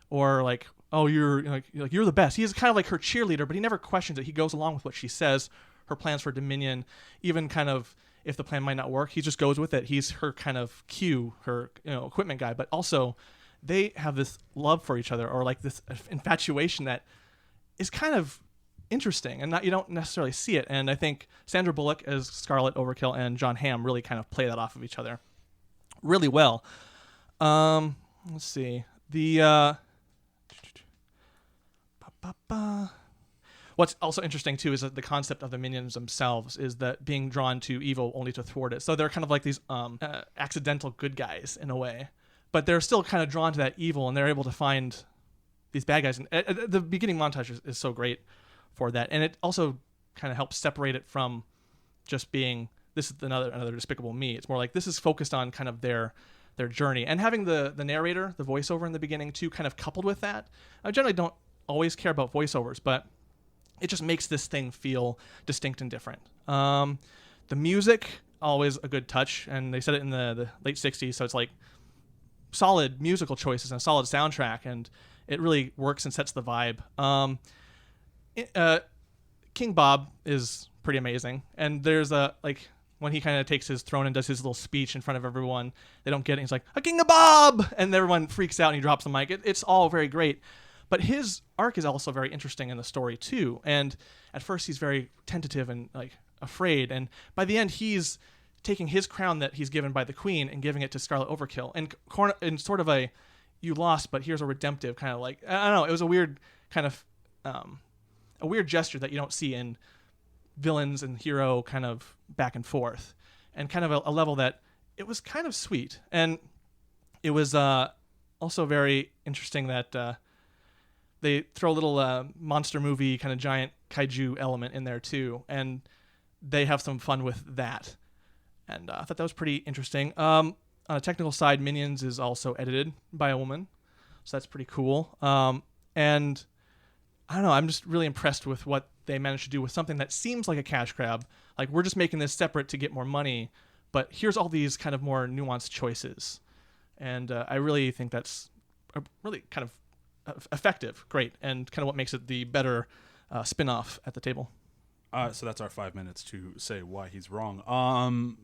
or like, oh, you're the best. He's kind of like her cheerleader, but he never questions it. He goes along with what she says, her plans for Dominion, even kind of if the plan might not work, he just goes with it. He's her kind of cue, her equipment guy, but also they have this love for each other, or like this infatuation that is kind of interesting, and you don't necessarily see it. And I think Sandra Bullock as Scarlet Overkill and John Hamm really kind of play that off of each other really well. Let's see. What's also interesting too is that the concept of the minions themselves is that being drawn to evil only to thwart it. So they're kind of like these accidental good guys in a way, but they're still kind of drawn to that evil, and they're able to find these bad guys. And the beginning montage is so great for that, and it also kind of helps separate it from just being this is another Despicable Me. It's more like this is focused on kind of their journey, and having the narrator, the voiceover in the beginning too, kind of coupled with that. I generally don't always care about voiceovers, but it just makes this thing feel distinct and different. The music, always a good touch, and they said it in the late 60s, so it's like solid musical choices and a solid soundtrack, and it really works and sets the vibe. King Bob is pretty amazing, and there's when he kind of takes his throne and does his little speech in front of everyone, they don't get it. He's like, "A King of Bob!" And everyone freaks out and he drops the mic. It's all very great. But his arc is also very interesting in the story too. And at first he's very tentative and like afraid. And by the end, he's taking his crown that he's given by the queen and giving it to Scarlet Overkill. And in sort of a, you lost, but here's a redemptive kind of like, I don't know. It was a weird kind of, a weird gesture that you don't see in villains and hero kind of back and forth, and kind of a level that it was kind of sweet. And it was also very interesting that they throw a little monster movie kind of giant kaiju element in there too, and they have some fun with that. And I thought that was pretty interesting. On a technical side, Minions is also edited by a woman, so that's pretty cool. And I don't know, I'm just really impressed with what they managed to do with something that seems like a cash grab. Like, we're just making this separate to get more money, but here's all these kind of more nuanced choices. And I really think that's a really kind of effective, great, and kind of what makes it the better spin-off at the table. So that's our 5 minutes to say why he's wrong.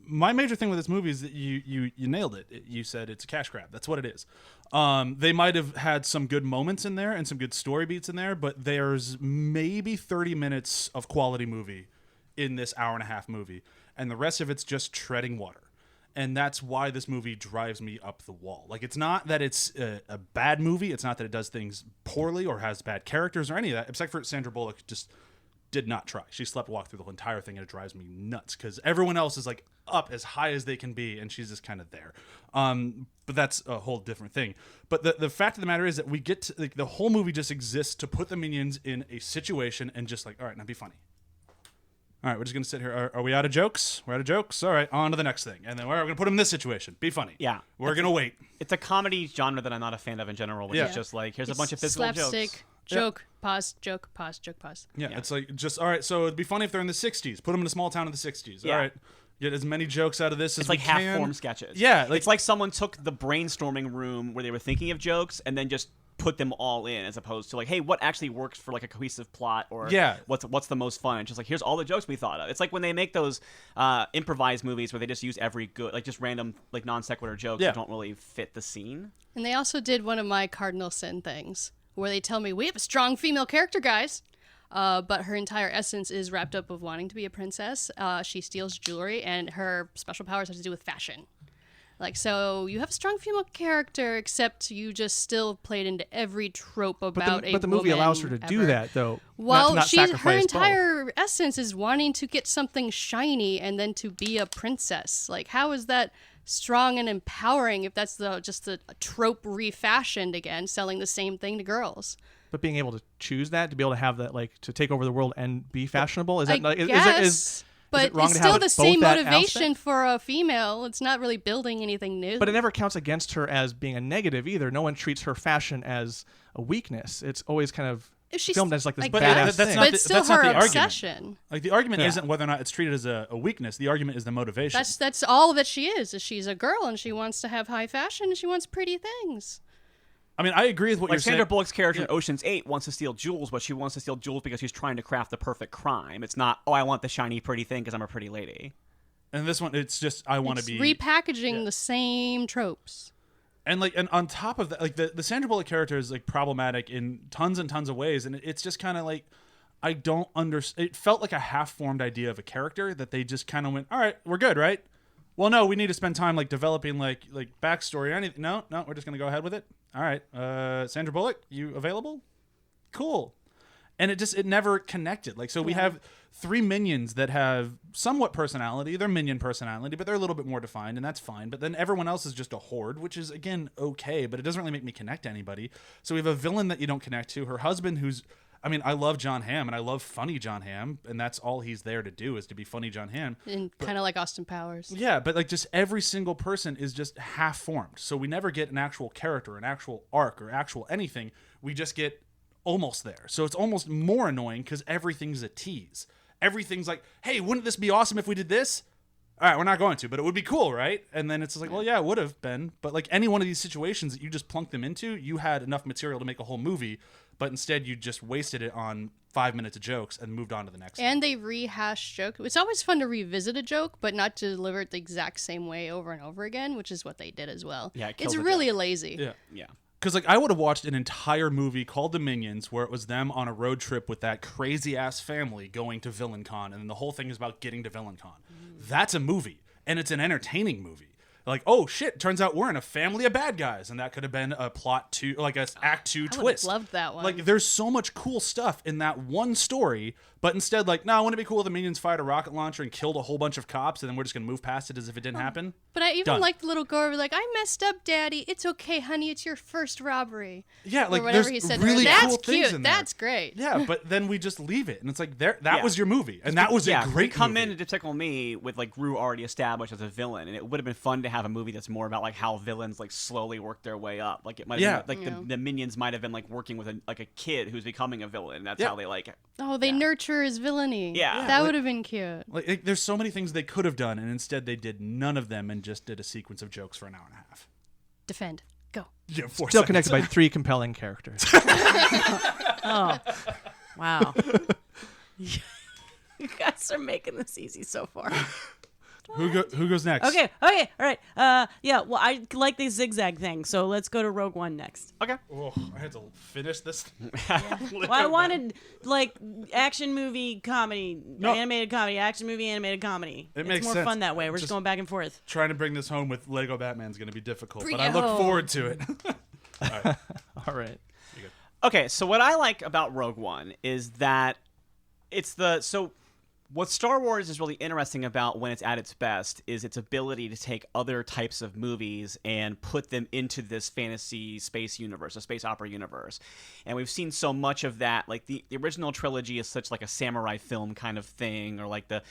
My major thing with this movie is that you nailed it. You said it's a cash grab. That's what it is. They might have had some good moments in there and some good story beats in there, but there's maybe 30 minutes of quality movie in this hour-and-a-half movie, and the rest of it's just treading water. And that's why this movie drives me up the wall. Like, it's not that it's a bad movie. It's not that it does things poorly or has bad characters or any of that, except for Sandra Bullock just did not try. She slept walk through the entire thing, and it drives me nuts because everyone else is like up as high as they can be, and she's just kind of there. But that's a whole different thing. But the fact of the matter is that we get to, like, the whole movie just exists to put the minions in a situation and just like, all right, now be funny. All right, we're just going to sit here. Are we out of jokes? We're out of jokes? All right, on to the next thing. And then we're going to put them in this situation. Be funny. Yeah. We're going to wait. It's a comedy genre that I'm not a fan of in general, which is just like, here's a bunch of physical slapstick, jokes. joke, pause, joke, pause, joke, pause. Yeah, it's like, just, all right, so it'd be funny if they're in the 60s. Put them in a small town in the 60s. Yeah. All right, get as many jokes out of this as we can. It's like half-form sketches. Yeah. It's like someone took the brainstorming room where they were thinking of jokes and then just put them all in, as opposed to like, hey, what actually works for like a cohesive plot, or what's the most fun? And just like, here's all the jokes we thought of. It's like when they make those improvised movies where they just use every good, like just random like non sequitur jokes that don't really fit the scene. And they also did one of my cardinal sin things where they tell me we have a strong female character, guys. But her entire essence is wrapped up of wanting to be a princess. She steals jewelry, and her special powers have to do with fashion. Like, so you have a strong female character, except you just still played into every trope about but the movie woman allows her to do ever. that, though. Well, not her sacrifice entire essence is wanting to get something shiny and then to be a princess. Like, how is that strong and empowering if that's just a trope refashioned again, selling the same thing to girls? But being able to choose that, to be able to have that, like, to take over the world and be fashionable, is that I like, guess, but it wrong it's to still have the both same that motivation aspect? for a female. It's not really building anything new. But it never counts against her as being a negative either. No one treats her fashion as a weakness. It's always kind of If she's- filmed as like this I badass guess. That's thing. not but the- it's still that's not her the argument. obsession. Like the argument Yeah. isn't whether or not it's treated as a weakness. The argument is the motivation. That's all that she is she's a girl and she wants to have high fashion and she wants pretty things. I mean, I agree with what Like you're saying. Sandra Bullock's character in Ocean's 8 wants to steal jewels, but she wants to steal jewels because she's trying to craft the perfect crime. It's not, oh, I want the shiny pretty thing because I'm a pretty lady. And this one, it's just I want to It's be repackaging the same tropes. And like, and on top of that, like the Sandra Bullock character is like problematic in tons and tons of ways, and it's just kind of like I don't understand. It felt like a half-formed idea of a character that they just kind of went, all right, we're good, right? Well, no, we need to spend time like developing like backstory or anything. No, we're just gonna go ahead with it. All right, Sandra Bullock, you available? Cool. And it never connected. Like, so we have 3 minions that have somewhat personality. They're minion personality, but they're a little bit more defined, and that's fine. But then everyone else is just a horde, which is, again, okay, but it doesn't really make me connect to anybody. So we have a villain that you don't connect to. Her husband who's, I mean, I love John Hamm, and I love funny John Hamm, and that's all he's there to do is to be funny John Hamm. And kind of like Austin Powers. Yeah, but like just every single person is just half-formed. So we never get an actual character, an actual arc, or actual anything. We just get almost there. So it's almost more annoying because everything's a tease. Everything's like, hey, wouldn't this be awesome if we did this? All right, we're not going to, but it would be cool, right? And then it's like, well, yeah, it would have been. But like any one of these situations that you just plunk them into, you had enough material to make a whole movie, but instead you just wasted it on 5 minutes of jokes and moved on to the next one. And they rehash joke. It's always fun to revisit a joke, but not to deliver it the exact same way over and over again, which is what they did as well. Yeah, it kills it's the really joke. lazy. Yeah. Yeah. Because like I would have watched an entire movie called The Minions where it was them on a road trip with that crazy ass family going to VillainCon, and then the whole thing is about getting to VillainCon. That's a movie, and it's an entertaining movie. Like, oh shit, turns out we're in a family of bad guys, and that could have been a plot 2, like a act 2 I would've twist. loved that one. Like, there's so much cool stuff in that one story, but instead, like, no, wouldn't it be cool if the Minions fired a rocket launcher and killed a whole bunch of cops, and then we're just gonna move past it as if it didn't happen? But I even Done. like the little girl like, I messed up, Daddy. It's okay, honey. It's your first robbery. Yeah, like or whatever there's he said. to her. really That's cool things cute. in there. That's great. Yeah, but then we just leave it, and it's like that Yeah. was your movie, and that was Yeah, a great we come movie. in to Tickle Me with like Rue already established as a villain, and it would have been fun to have a movie that's more about like how villains like slowly work their way up. Like it might have been, like the minions might have been like working with a kid who's becoming a villain. And that's Yeah. how they like Oh, they nurture his villainy. Yeah. That like- would have been cute. Like, there's so many things they could have done, and instead they did none of them and just did a sequence of jokes for an hour and a half. Defend. Go. Yeah, 4 Still seconds. connected by 3 compelling characters. Oh, wow. You guys are making this easy so far. Who goes next? Okay, all right. Yeah, well, I like the zigzag thing, so let's go to Rogue One next. okay. Oh, I had to finish this. Well, I wanted, like, action movie, comedy, animated comedy, action movie, animated comedy. It it's makes more sense. fun that way. We're just Just- going back and forth. Trying to bring this home with Lego Batman is going to be difficult, but I look Brio. forward to it. All right. Okay, so what I like about Rogue One is that what Star Wars is really interesting about when it's at its best is its ability to take other types of movies and put them into this fantasy space universe, a space opera universe. And we've seen so much of that. Like the original trilogy is such like a samurai film kind of thing, or like the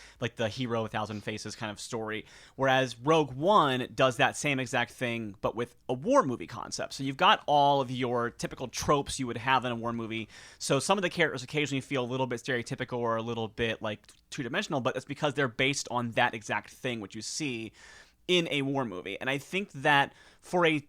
hero 1,000 faces kind of story. Whereas Rogue One does that same exact thing, but with a war movie concept. So you've got all of your typical tropes you would have in a war movie. So some of the characters occasionally feel a little bit stereotypical or a little bit like two-dimensional, but it's because they're based on that exact thing which you see in a war movie. And I think that for a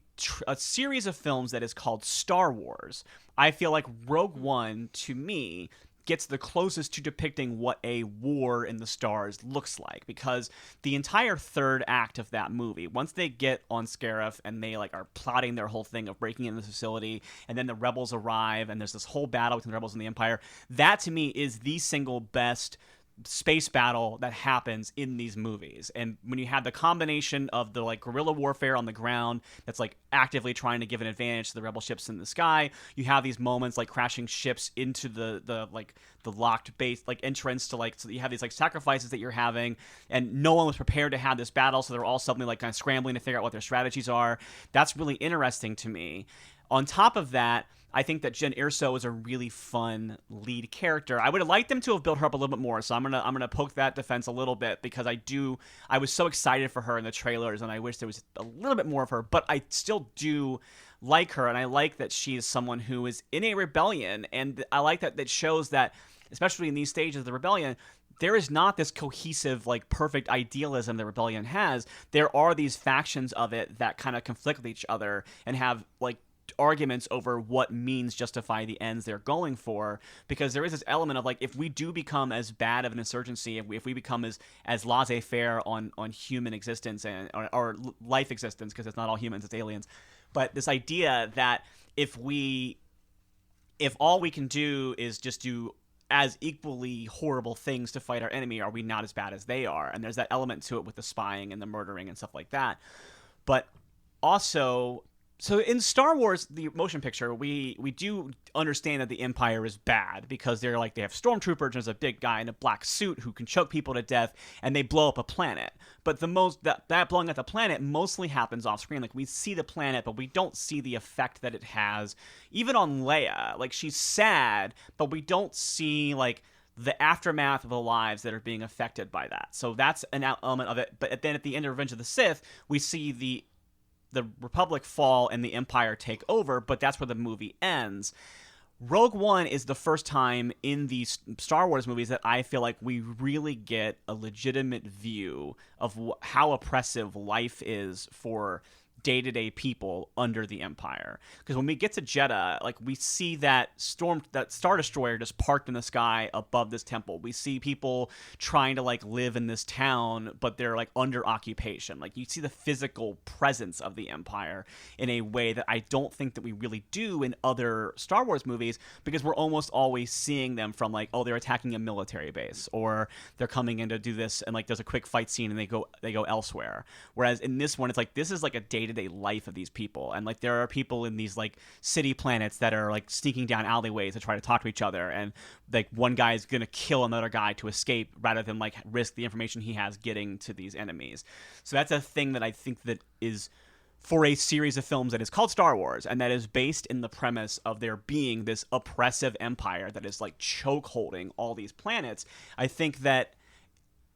series of films that is called Star Wars, I feel like Rogue One, to me, gets the closest to depicting what a war in the stars looks like, because the entire third act of that movie, once they get on Scarif and they like are plotting their whole thing of breaking into the facility, and then the rebels arrive and there's this whole battle between the rebels and the Empire, that to me is the single best space battle that happens in these movies. And when you have the combination of the like guerrilla warfare on the ground that's like actively trying to give an advantage to the rebel ships in the sky, you have these moments like crashing ships into the like the locked base like entrance to like, so you have these like sacrifices that you're having, and no one was prepared to have this battle, so they're all suddenly like kind of scrambling to figure out what their strategies are. That's really interesting to me. On top of that, I think that Jen Erso is a really fun lead character. I would have liked them to have built her up a little bit more, so I'm gonna poke that defense a little bit, because I was so excited for her in the trailers, and I wish there was a little bit more of her, but I still do like her, and I like that she is someone who is in a rebellion, and I like that shows that, especially in these stages of the rebellion, there is not this cohesive, like, perfect idealism the rebellion has. There are these factions of it that kind of conflict with each other and have, like, arguments over what means justify the ends they're going for, because there is this element of like, if we do become as bad of an insurgency, if we become as laissez-faire on human existence and or life existence, because it's not all humans, it's aliens, but this idea that if all we can do is just do as equally horrible things to fight our enemy, are we not as bad as they are? And there's that element to it with the spying and the murdering and stuff like that. But also, so in Star Wars, the motion picture, we do understand that the Empire is bad, because they have stormtroopers, and there's a big guy in a black suit who can choke people to death, and they blow up a planet. But that blowing up the planet mostly happens off screen. Like, we see the planet, but we don't see the effect that it has, even on Leia. Like, she's sad, but we don't see like the aftermath of the lives that are being affected by that. So that's an element of it. But then at the end of Revenge of the Sith, we see the Republic fall and the Empire take over, but that's where the movie ends. Rogue One is the first time in these Star Wars movies that I feel like we really get a legitimate view of how oppressive life is for day-to-day people under the Empire. Because when we get to Jeddah, like, we see that Star Destroyer just parked in the sky above this temple. We see people trying to like live in this town, but they're like under occupation. Like, you see the physical presence of the Empire in a way that I don't think that we really do in other Star Wars movies, because we're almost always seeing them from like, oh, they're attacking a military base, or they're coming in to do this, and like there's a quick fight scene and they go elsewhere. Whereas in this one, it's like, this is like a day-to-day life of these people, and like there are people in these like city planets that are like sneaking down alleyways to try to talk to each other, and like one guy is gonna kill another guy to escape rather than like risk the information he has getting to these enemies. So that's a thing that I think that is, for a series of films that is called Star Wars, and that is based in the premise of there being this oppressive empire that is like choke holding all these planets, I think that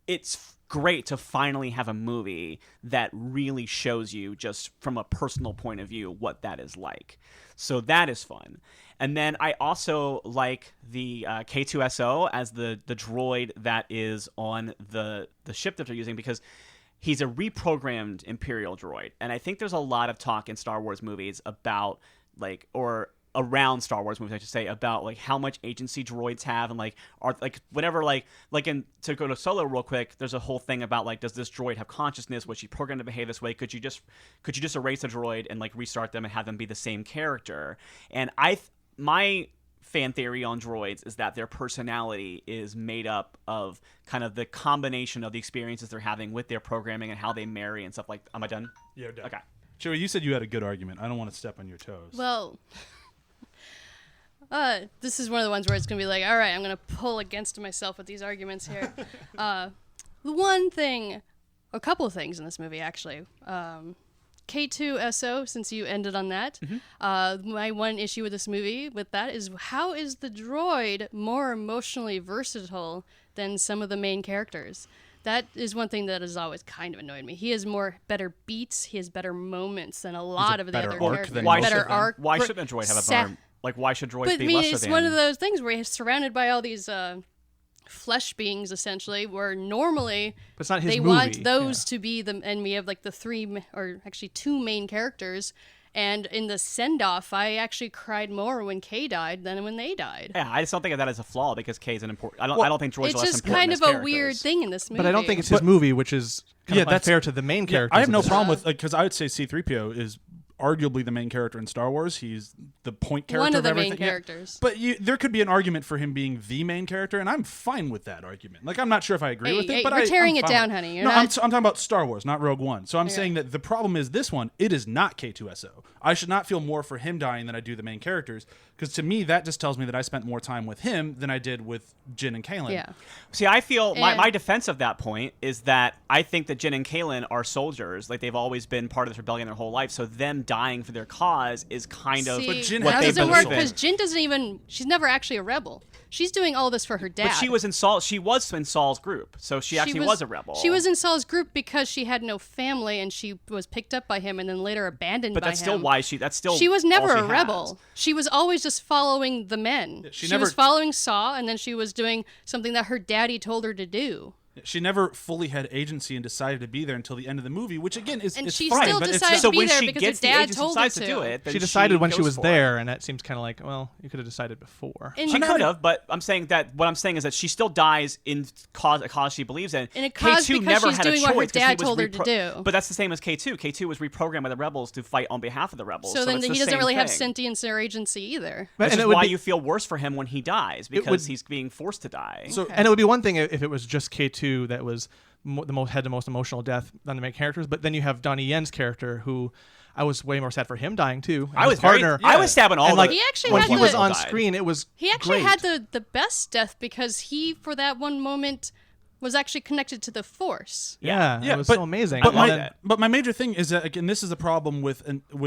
it's great to finally have a movie that really shows you, just from a personal point of view, what that is like. So that is fun. And then I also like the K2SO as the droid that is on the ship that they're using, because he's a reprogrammed Imperial droid. And I think there's a lot of talk in Star Wars movies about, like, or around Star Wars movies, I should say, about like how much agency droids have, and like are like whatever, like in, to go to Solo real quick, there's a whole thing about like, does this droid have consciousness? Was she programmed to behave this way? Could you just erase a droid and like restart them and have them be the same character? And my fan theory on droids is that their personality is made up of kind of the combination of the experiences they're having with their programming and how they marry and stuff like. Am I done? Yeah, done. Okay. Chewie, you said you had a good argument. I don't want to step on your toes. Well, this is one of the ones where it's going to be like, all right, I'm going to pull against myself with these arguments here. The one thing, a couple of things in this movie, actually. K2SO, since you ended on that, my one issue with this movie, with that, is how is the droid more emotionally versatile than some of the main characters? That is one thing that has always kind of annoyed me. He has better beats, he has better moments than a lot of the other characters. Why shouldn't a droid have a better... Like, why should droids be lesser it's than... one of those things where he's surrounded by all these flesh beings, essentially, where normally but it's not his they movie. want those to be the... And we have, like, the two main characters, And in the send-off, I actually cried more when Kay died than when they died. Yeah, I just don't think of that as a flaw because Kay's an important. I don't think Troy's It's less just important kind as of a characters. weird thing in this movie. But I don't think it's his movie, which is kind of that's unfair to the main character. I have no problem with because I would say C-3PO is arguably the main character in Star Wars. He's the point character One of the everything. main characters. But there could be an argument for him being the main character, and I'm fine with that argument. Like, I'm not sure if I agree with it, but we're tearing I'm it fine down, with honey. No, I'm talking about Star Wars, not Rogue One. So I'm saying that the problem is this one, it is not K2SO. I should not feel more for him dying than I do the main characters, because to me, that just tells me that I spent more time with him than I did with Jyn and Kaylin. Yeah. See, I feel my defense of that point is that I think that Jyn and Kaylin are soldiers. Like, they've always been part of this rebellion their whole life, so them dying for their cause is kind of See, Jyn what how they've does it been work? doing. Because Jyn doesn't even, she's never actually a rebel. She's doing all this for her dad. But she was in Saul's group, so she actually was a rebel. She was in Saul's group because she had no family and she was picked up by him and then later abandoned But by that's him. still why she was never all a she rebel. has. She was always just following the men. she She never- was following Saul, and then she was doing something that her daddy told her to do. She never fully had agency and decided to be there until the end of the movie, which again is And it's she fine, still but it's decided just, to So be when there she because gets her the dad agency told her decides to do to. it, then she decided when she goes was for there, it. and that seems kind of like, well, you could have decided before. And She could have, but I'm saying that what I'm saying is that she still dies in a cause she believes in. In a cause K2 because never she's had doing a what her choice 'cause dad he was told her to do. But that's the same as K2. K2 was reprogrammed by the rebels to fight on behalf of the rebels. So then it's the he doesn't same really have thing. sentience or agency either. But- Which and is it would why be- you feel worse for him when he dies because would- he's being forced to die. so And it would be one thing if it was just K2 that was had the most emotional death than the main characters, but then you have Donnie Yen's character, who I was way more sad for him dying too. And I his was very, partner. I was stabbing all And, like, the He actually when had he the- was on died. screen, it was He actually great. had the best death because he, for that one moment, was actually connected to the Force. Yeah, Yeah, it was but- so amazing. But And my, then- but my major thing is that, again, this is a problem with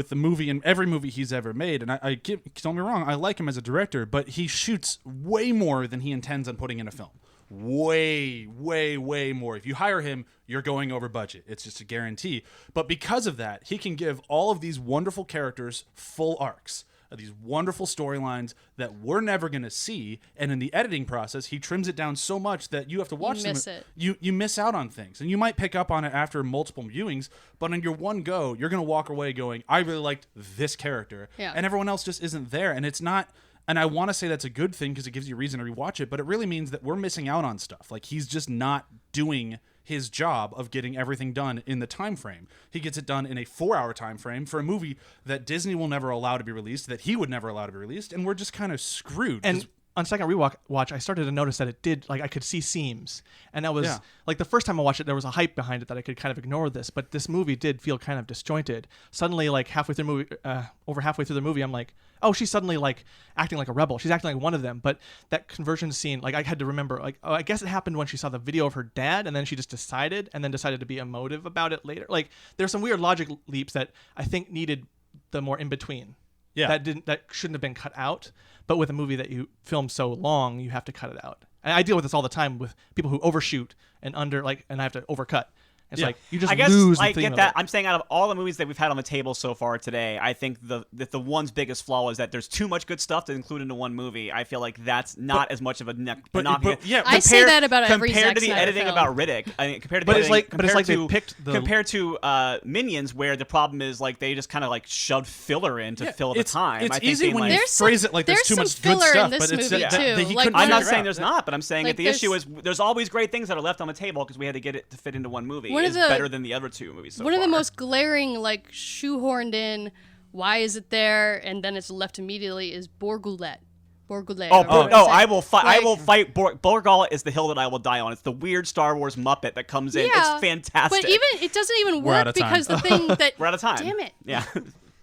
the movie and every movie he's ever made. And don't me wrong, I like him as a director, but he shoots way more than he intends on putting in a film. Way, way, way more. If you hire him, you're going over budget. It's just a guarantee. But because of that, he can give all of these wonderful characters full arcs. These wonderful storylines that we're never going to see, and in the editing process, he trims it down so much that you have to watch miss them. it. You miss out on things, and you might pick up on it after multiple viewings. But on your one go, you're going to walk away going, "I really liked this character," Yeah. and everyone else just isn't there. And it's not. And I want to say that's a good thing because it gives you a reason to rewatch it, but it really means that we're missing out on stuff. Like, he's just not doing his job of getting everything done in the time frame. He gets it done in a 4-hour time frame for a movie that Disney will never allow to be released, that he would never allow to be released, and we're just kind of screwed. And on second rewatch, I started to notice that it did, like, I could see seams. And that was, Yeah. like, the first time I watched it, there was a hype behind it that I could kind of ignore this. But this movie did feel kind of disjointed. Suddenly, like, over halfway through the movie, I'm like, oh, she's suddenly, like, acting like a rebel. She's acting like one of them. But that conversion scene, like, I had to remember, like, oh, I guess it happened when she saw the video of her dad, and then she just decided to be emotive about it later. Like, there's some weird logic leaps that I think needed the more in-between. Yeah. That shouldn't have been cut out. But with a movie that you film so long, you have to cut it out. And I deal with this all the time with people who overshoot and and I have to overcut. It's Yeah. like you just I guess lose the I theme get of that. it. I'm saying out of all the movies that we've had on the table so far today, I think the one's biggest flaw is that there's too much good stuff to include into one movie. I feel like that's not as much of a knock. yeah, I say that about every compared Zack to the Snyder editing film. about Riddick. I mean, compared to But the it's editing, like they compared to- picked the- compared to Minions, where the problem is like they just kind of like shoved filler in to fill the time. It's I think easy being when like, you There's phrase some- it like there's too there's much some good filler in stuff, this but it's movie, that too. he Like, couldn't I'm not figure saying out. there's not, but I'm saying Like, that the issue there's- is there's always great things that are left on the table because we had to get it to fit into one movie. One of Is the- better than the other two movies so One of the far. most glaring, like, shoehorned in, why is it there, and then it's left immediately, is Borgulette. Borgulette. Oh, or whatever no! it's I will fight. I Like- will fight. Borgullet is the hill that I will die on. It's the weird Star Wars Muppet that comes in. Yeah, It's fantastic. But even it doesn't even We're out work of time. because the thing that we're out of time. Damn it! Yeah.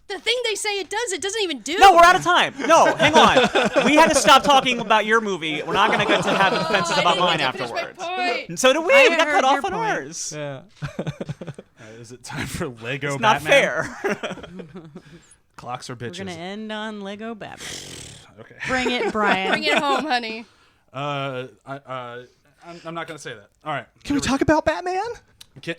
The thing they say it doesn't even do. No, we're out of time. No, hang on. We had to stop talking about your movie. We're not going to get to have defenses I about didn't mine get to finish my afterwards. point. And so do we. I We got heard cut off your on point. ours. Yeah. Is it time for Lego It's not Batman? fair. Clocks are We're bitches. gonna end on Lego Batman. Okay. Bring it, Brian. Bring it home, honey. I'm not gonna say that. All right. Can we talk about Batman?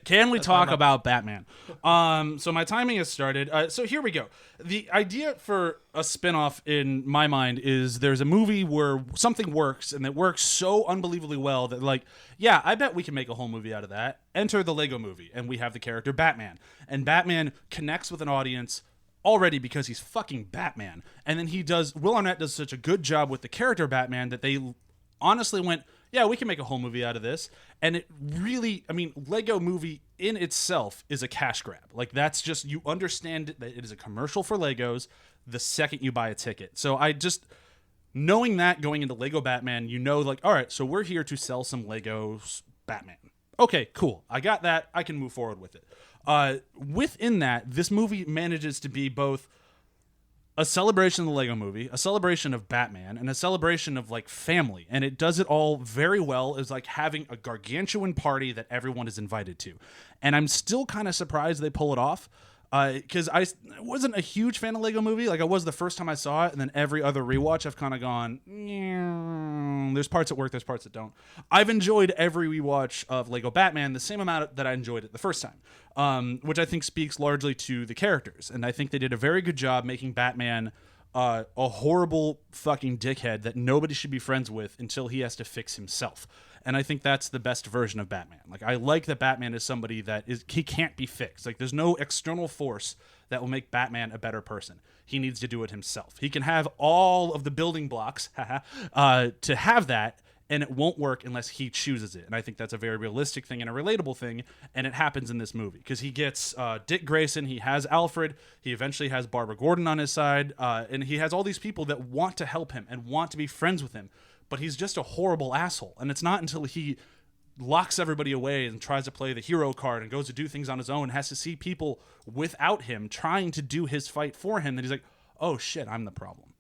Can we talk about Batman? So my timing has started. So here we go. The idea for a spinoff in my mind is there's a movie where something works and it works so unbelievably well that, like, yeah, I bet we can make a whole movie out of that. Enter the Lego movie and we have the character Batman. And Batman connects with an audience already because he's fucking Batman. And then Will Arnett does such a good job with the character Batman that they honestly went, yeah, we can make a whole movie out of this. And it really, I mean, Lego Movie in itself is a cash grab. Like, that's just, you understand that it is a commercial for Legos the second you buy a ticket. So knowing that going into Lego Batman, like, all right, so we're here to sell some Legos Batman. Okay, cool. I got that. I can move forward with it. Within that, this movie manages to be both a celebration of the Lego Movie, a celebration of Batman, and a celebration of like family. And it does it all very well. It's like having a gargantuan party that everyone is invited to. And I'm still kind of surprised they pull it off. Because I wasn't a huge fan of Lego Movie. Like, I was the first time I saw it, and then every other rewatch I've kind of gone, there's parts that work, there's parts that don't. I've enjoyed every rewatch of Lego Batman the same amount that I enjoyed it the first time, which I think speaks largely to the characters. And I think they did a very good job making Batman a horrible fucking dickhead that nobody should be friends with until he has to fix himself. And I think that's the best version of Batman. Like, I like that Batman is somebody that he can't be fixed. Like, there's no external force that will make Batman a better person. He needs to do it himself. He can have all of the building blocks to have that, and it won't work unless he chooses it. And I think that's a very realistic thing and a relatable thing, and it happens in this movie. Because he gets Dick Grayson, he has Alfred, he eventually has Barbara Gordon on his side, and he has all these people that want to help him and want to be friends with him. But he's just a horrible asshole. And it's not until he locks everybody away and tries to play the hero card and goes to do things on his own, has to see people without him trying to do his fight for him, that he's like, oh shit, I'm the problem.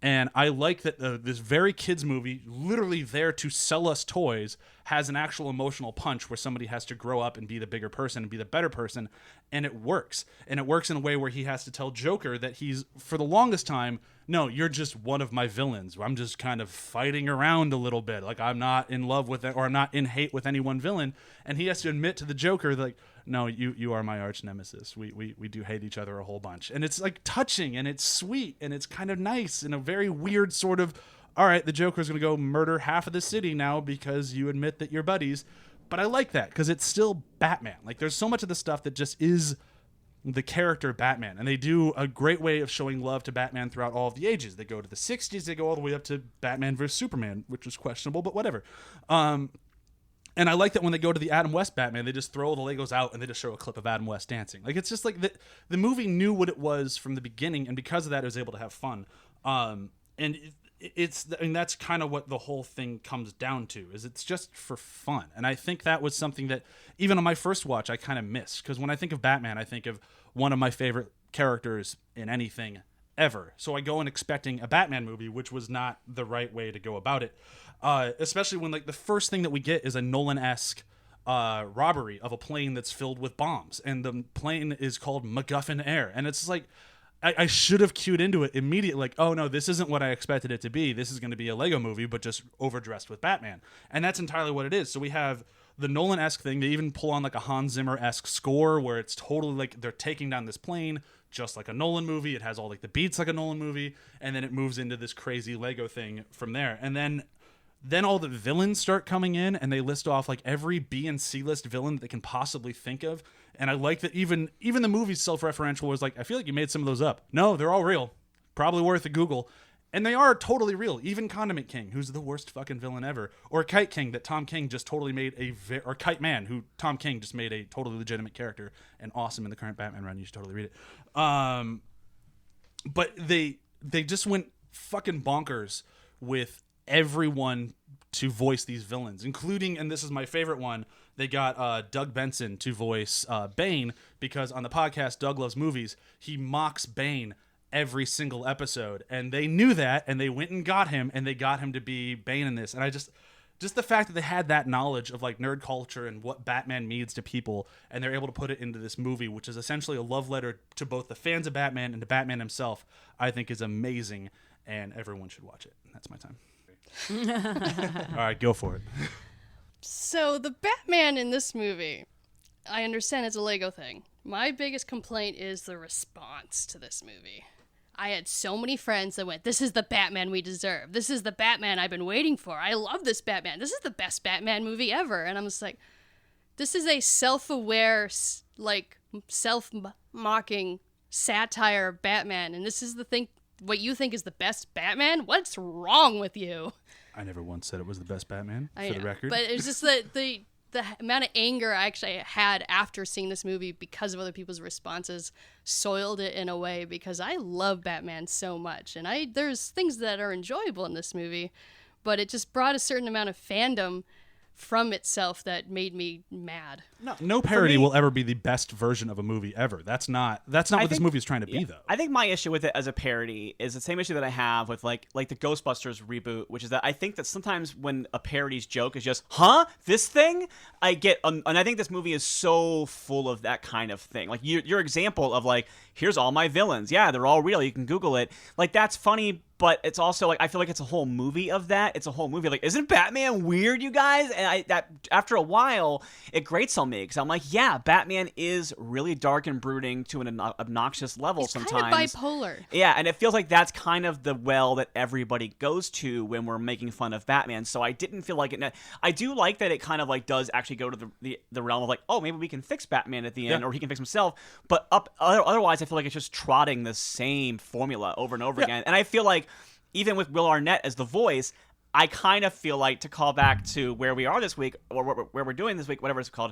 And I like that this very kids movie, literally there to sell us toys, has an actual emotional punch where somebody has to grow up and be the bigger person and be the better person, and it works. And it works in a way where he has to tell Joker that he's, for the longest time, no, you're just one of my villains. I'm just kind of fighting around a little bit. Like, I'm not in love with it, or I'm not in hate with any one villain. And he has to admit to the Joker, like, no, you are my arch nemesis. We do hate each other a whole bunch. And it's like touching, and it's sweet, and it's kind of nice in a very weird sort of, all right, the Joker's going to go murder half of the city now because you admit that you're buddies. But I like that because it's still Batman. Like, there's so much of the stuff that just is the character Batman, and they do a great way of showing love to Batman throughout all of the ages. They go to the 60s, they go all the way up to Batman vs. Superman, which was questionable, but whatever. And I like that when they go to the Adam West Batman, they just throw all the Legos out and they just show a clip of Adam West dancing. Like, it's just like the movie knew what it was from the beginning, and because of that, it was able to have fun. And that's kind of what the whole thing comes down to, is it's just for fun. And I think that was something that even on my first watch I kind of missed, because when I think of Batman, I think of one of my favorite characters in anything ever. So I go in expecting a Batman movie, which was not the right way to go about it. Especially when, like, the first thing that we get is a Nolan-esque robbery of a plane that's filled with bombs, and the plane is called MacGuffin Air, and it's like, I should have cued into it immediately, like, oh no, this isn't what I expected it to be. This is going to be a Lego movie, but just overdressed with Batman. And that's entirely what it is. So we have the Nolan-esque thing. They even pull on like a Hans Zimmer-esque score where it's totally like they're taking down this plane, just like a Nolan movie. It has all like the beats like a Nolan movie, and then it moves into this crazy Lego thing from there. And then all the villains start coming in, and they list off like every B and C list villain that they can possibly think of. And I like that even the movie's self-referential was like, I feel like you made some of those up. No, they're all real. Probably worth a Google. And they are totally real. Even Condiment King, who's the worst fucking villain ever. Or Kite King, that Tom King just totally made or Kite Man, who Tom King just made a totally legitimate character and awesome in the current Batman run. You should totally read it. But they just went fucking bonkers with everyone to voice these villains, including, and this is my favorite one, they got Doug Benson to voice Bane, because on the podcast Doug Loves Movies, he mocks Bane every single episode, and they knew that, and they went and got him, and they got him to be Bane in this. And I just the fact that they had that knowledge of like nerd culture and what Batman means to people, and they're able to put it into this movie, which is essentially a love letter to both the fans of Batman and to Batman himself, I think is amazing, and everyone should watch it. That's my time. All right, go for it. So the Batman in this movie, I understand it's a Lego thing. My biggest complaint is the response to this movie. I had so many friends that went, this is the Batman we deserve. This is the Batman I've been waiting for. I love this Batman. This is the best Batman movie ever. And I'm just like, this is a self-aware, like, self-mocking satire of Batman, and this is the thing. What you think is the best Batman? What's wrong with you? I never once said it was the best Batman, I for know, the record. but it's just the amount of anger I actually had after seeing this movie because of other people's responses soiled it in a way, because I love Batman so much, and there's things that are enjoyable in this movie, but it just brought a certain amount of fandom from itself that made me mad. No parody will ever be the best version of a movie ever. That's not what this movie is trying to be, though. I think my issue with it as a parody is the same issue that I have with like the Ghostbusters reboot, which is that I think that sometimes when a parody's joke is just, this thing, I get, and I think this movie is so full of that kind of thing. Like your example of like, here's all my villains. Yeah, they're all real. You can Google it. Like, that's funny, but it's also like, I feel like it's a whole movie of that. It's a whole movie. Like, isn't Batman weird, you guys? And that after a while, it grates on me because I'm like, yeah, Batman is really dark and brooding to an obnoxious level. He's sometimes. kind of bipolar. Yeah, and it feels like that's kind of the well that everybody goes to when we're making fun of Batman. So I didn't feel like it. I do like that it kind of like does actually go to the realm of like, oh, maybe we can fix Batman at the end, or he can fix himself. But otherwise, I feel like it's just trotting the same formula over and over again. And I feel like even with Will Arnett as the voice, I kind of feel like, to call back to where we are this week, or where we're doing this week, whatever it's called,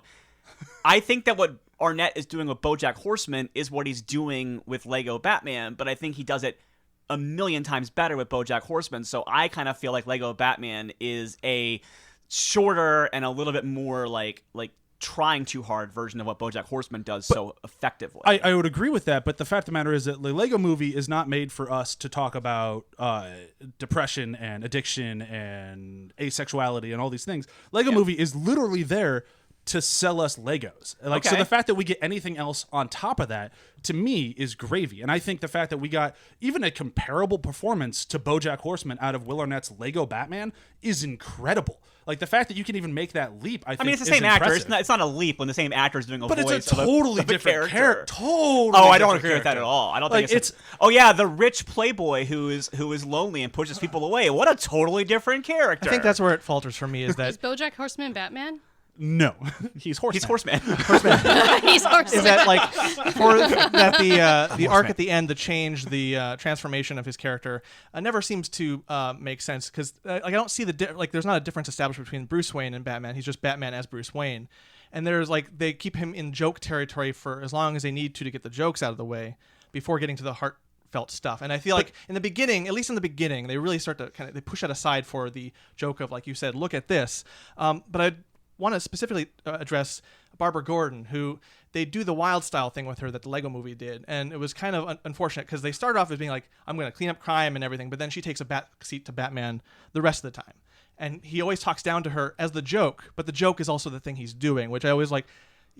I think that what Arnett is doing with Bojack Horseman is what he's doing with Lego Batman, but I think he does it a million times better with Bojack Horseman. So I kind of feel like Lego Batman is a shorter and a little bit more like trying too hard version of what Bojack Horseman does so effectively. I would agree with that, but the fact of the matter is that the Lego movie is not made for us to talk about depression and addiction and asexuality and all these things. Lego movie is literally there to sell us Legos. Like, so the fact that we get anything else on top of that, to me, is gravy. And I think the fact that we got even a comparable performance to Bojack Horseman out of Will Arnett's Lego Batman is incredible. Like, the fact that you can even make that leap, I think, it's the same impressive. actor. It's not a leap when the same actor is doing a voice. But it's a totally different character. Oh, I don't agree with that at all. I don't think it's oh yeah, the rich playboy who is lonely and pushes people away. What a totally different character. I think that's where it falters for me. Is that Is Bojack Horseman Batman? No, he's Horseman. he's Horseman. He's Horseman. is that like for that the arc at the end, the change, the transformation of his character never seems to make sense, because like I don't see there's not a difference established between Bruce Wayne and Batman. He's just Batman as Bruce Wayne, and there's like they keep him in joke territory for as long as they need to get the jokes out of the way before getting to the heartfelt stuff. And I feel like in the beginning, at least in the beginning, they really start to they push that aside for the joke of, like you said, look at this. But I want to specifically address Barbara Gordon, who they do the wild style thing with her that the Lego movie did, and it was kind of unfortunate because they start off as being like, I'm going to clean up crime and everything, but then she takes a back seat to Batman the rest of the time, and he always talks down to her as the joke, but the joke is also the thing he's doing, which I always like.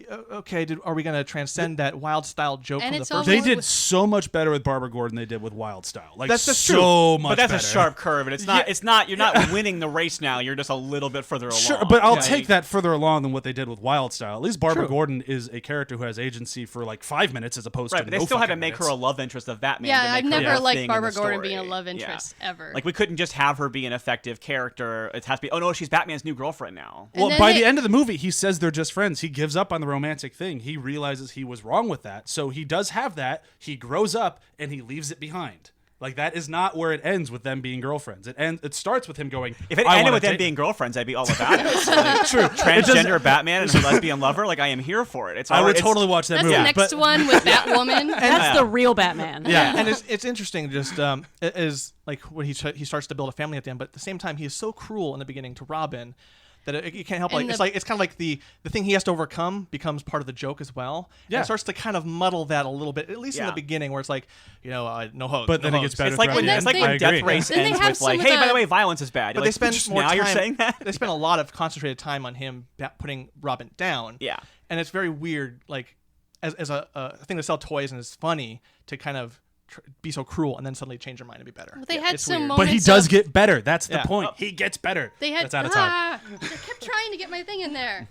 Okay, are we going to transcend that wild style joke And from the it's first? They almost- did so much better with Barbara Gordon than they did with Wild Style. Like, That's so true. much But that's better. a sharp curve, and it's not. It's not. You're not winning the race now. You're just a little bit further along. Sure, but I'll Like, take that further along than what they did with Wild Style. At least Barbara True. Gordon is a character who has agency for like 5 minutes as opposed Right, to but they no still had to fucking make her minutes. a love interest of Batman. Yeah, to make I've her never a liked thing in Barbara the Gordon story. being a love Yeah. interest ever. Like, we couldn't just have her be an effective character. It has to be. Oh no, she's Batman's new girlfriend now. And Well, then by they- the end of the movie, he says they're just friends. He gives up on the romantic thing. He realizes he was wrong with that. So he does have that. He grows up and he leaves it behind. Like, that is not where it ends with them being girlfriends. It starts with him going, If it I ended wanna with them date- being girlfriends, I'd be all about it. Like, True. Transgender Batman and a lesbian lover, like, I am here for it. It's I would it's- totally watch that That's movie. the next but one with Batwoman. That's the real Batman. Yeah. And it's interesting, just is like when he starts to build a family at the end, but at the same time he is so cruel in the beginning to Robin that it can't help. And It's kind of like the thing he has to overcome becomes part of the joke as well. Yeah. And it starts to kind of muddle that a little bit, at least in Yeah. the beginning, where it's like, no hugs. But no then it hugs. gets better. It's like throughout when, the it's end. like I when agree. Death Race Then they ends have with some like, of hey, by the- the way, violence is bad. But You're they like, spend "Just more now time. you're saying that. They spend a lot of concentrated time on him putting Robin down. Yeah. And it's very weird, like as a thing to sell toys, and it's funny to kind of be so cruel and then suddenly change your mind and be better. They had It's some weird. moments. But he does of- get better. That's the Yeah. point. He gets better. They had. That's out of time. I kept trying to get my thing in there.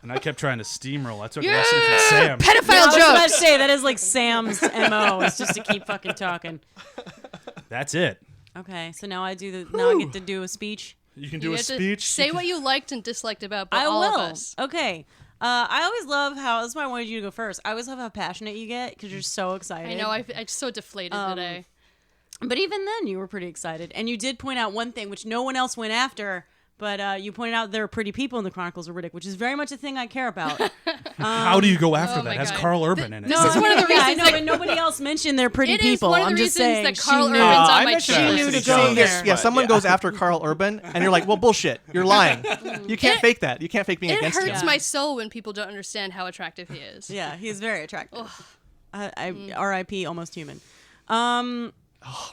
And I kept trying to steamroll. I took a Yeah! lesson from Sam. I Pedophile was about to jokes. say that is like Sam's MO. It's just to keep fucking talking. That's it. Okay, so now I get to do a speech. You can You do a get to speech. Say what you liked and disliked about I all will. of us. Okay. I always love how. That's why I wanted you to go first. I always love how passionate you get because you're so excited. I know. I'm so deflated today. But even then, you were pretty excited, and you did point out one thing which no one else went after. But you pointed out there are pretty people in the Chronicles of Riddick, which is very much a thing I care about. How do you go after oh that? my It has God. Carl Urban in it. This is one of the Yeah, I reasons know, but nobody else mentioned they're pretty It people. is one of the I'm just reasons saying. that she Carl knew. Urban's on I my mentioned chest. She knew to City go Jones, there. Yeah, but someone goes after Carl Urban, and you're like, well, bullshit. You're lying. You can't fake that. You can't fake being It against hurts him. my soul when people don't understand how attractive he is. Yeah, he's very attractive. R.I.P. Almost human.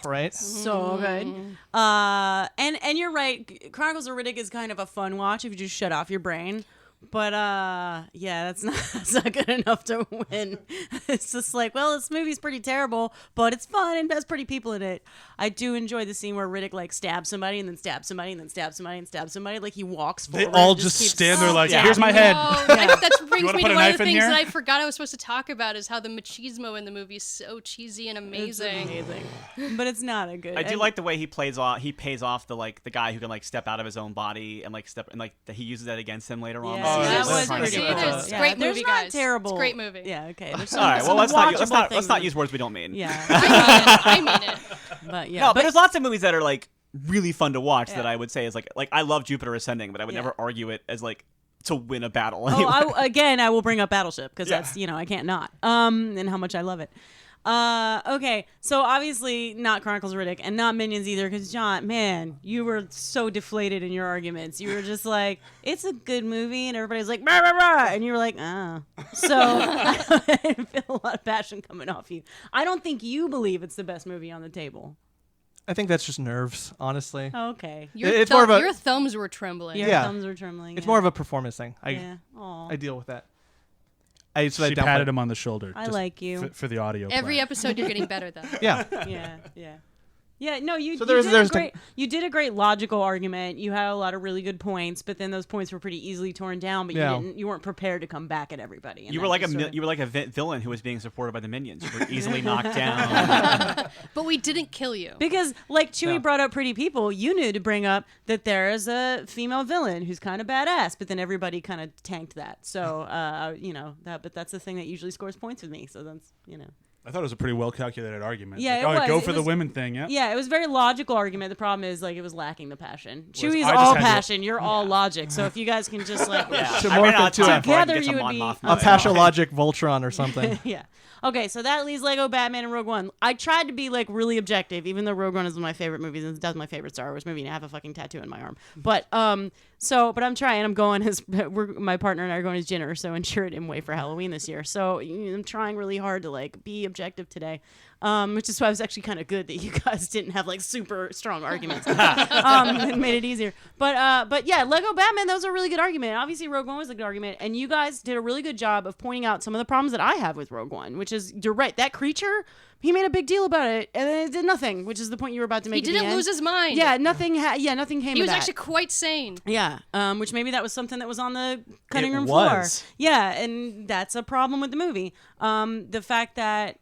Right? So good. And you're right. Chronicles of Riddick is kind of a fun watch if you just shut off your brain. But yeah, that's not good enough to win. It's just like, well, this movie's pretty terrible, but it's fun and has pretty people in it. I do enjoy the scene where Riddick like stabs somebody and then stabs somebody and then stabs somebody and stabs somebody. Like he walks They forward. all and just keeps stand there like, stabbing here's my them. head. That brings wanna me put to a one of knife the in things here? that I forgot I was supposed to talk about is how the machismo in the movie is so cheesy and It's amazing. amazing. But it's not a good. I do and- like the way he pays off the guy who can like step out of his own body and like step and like he uses that against him later on. Yeah, Oh, that yeah, was that's pretty fine. good. There's Yeah, great there's movie, not guys. terrible. It's a great movie. Yeah, okay. There's All right, well some let's watchable things not in use words we don't mean. Yeah, I mean it. but yeah, No, but there's lots of movies that are like really fun to watch that I would say is like I love Jupiter Ascending, but I would Yeah. never argue it as like to win a battle. Oh, I will bring up Battleship because Yeah. that's I can't not. And how much I love it. Okay, so obviously not Chronicles of Riddick and not Minions either because John, man, you were so deflated in your arguments. You were just like, it's a good movie, and everybody's like, rah, rah, rah, and you were like, ah. So I feel a lot of passion coming off you. I don't think you believe it's the best movie on the table. I think that's just nerves, honestly. Okay. It's more of a- Your thumbs were trembling. Your Yeah. thumbs were trembling. It's yeah. more of a performance thing. Yeah. Aw. I deal with that. I She patted him on the shoulder. I just like you. for the audio. Every play. episode you're getting better though. Yeah. Yeah, no, you, So you there's- did there's a great you did a great logical argument. You had a lot of really good points, but then those points were pretty easily torn down, but Yeah. you weren't prepared to come back at everybody. and You that were like was sort of- you were like a villain who was being supported by the minions. You were easily knocked down. But we didn't kill you. because like Chewie Yeah. brought up pretty people, you knew to bring up that there is a female villain who's kind of badass, but then everybody kind of tanked that. So but that's the thing that usually scores points with me. So that's I thought it was a pretty well calculated argument. Yeah, Like, it oh, was. go It for the was- women thing. Yeah. Yeah, it was a very logical argument. The problem is like it was lacking the passion. Whereas Chewie's I just all had to- passion. You're all logic. So if you guys can just like Yeah. To I morph ran out of into a- time before I could Together get some you would Mon be Mothma A unstoppable. going. pathologic Voltron or something. Yeah. Okay, so that leaves Lego Batman and Rogue One. I tried to be like really objective, even though Rogue One is one of my favorite movies and that's my favorite Star Wars movie, and I have a fucking tattoo on my arm. But but I'm trying. I'm going my partner and I are going as Jenner, so insured Imway for Halloween this year. So I'm trying really hard to like be objective today. Which is why it was actually kind of good that you guys didn't have like super strong arguments. It made it easier. But yeah, Lego Batman, that was a really good argument. Obviously, Rogue One was a good argument, and you guys did a really good job of pointing out some of the problems that I have with Rogue One, which is you're right. That creature, he made a big deal about it, and then it did nothing, which is the point you were about to make. He at the didn't end. lose his mind. Yeah, nothing. Nothing came. He of was that. actually quite sane. Yeah, which maybe that was something that was on the cutting It room was. floor. Yeah, and that's a problem with the movie. The fact that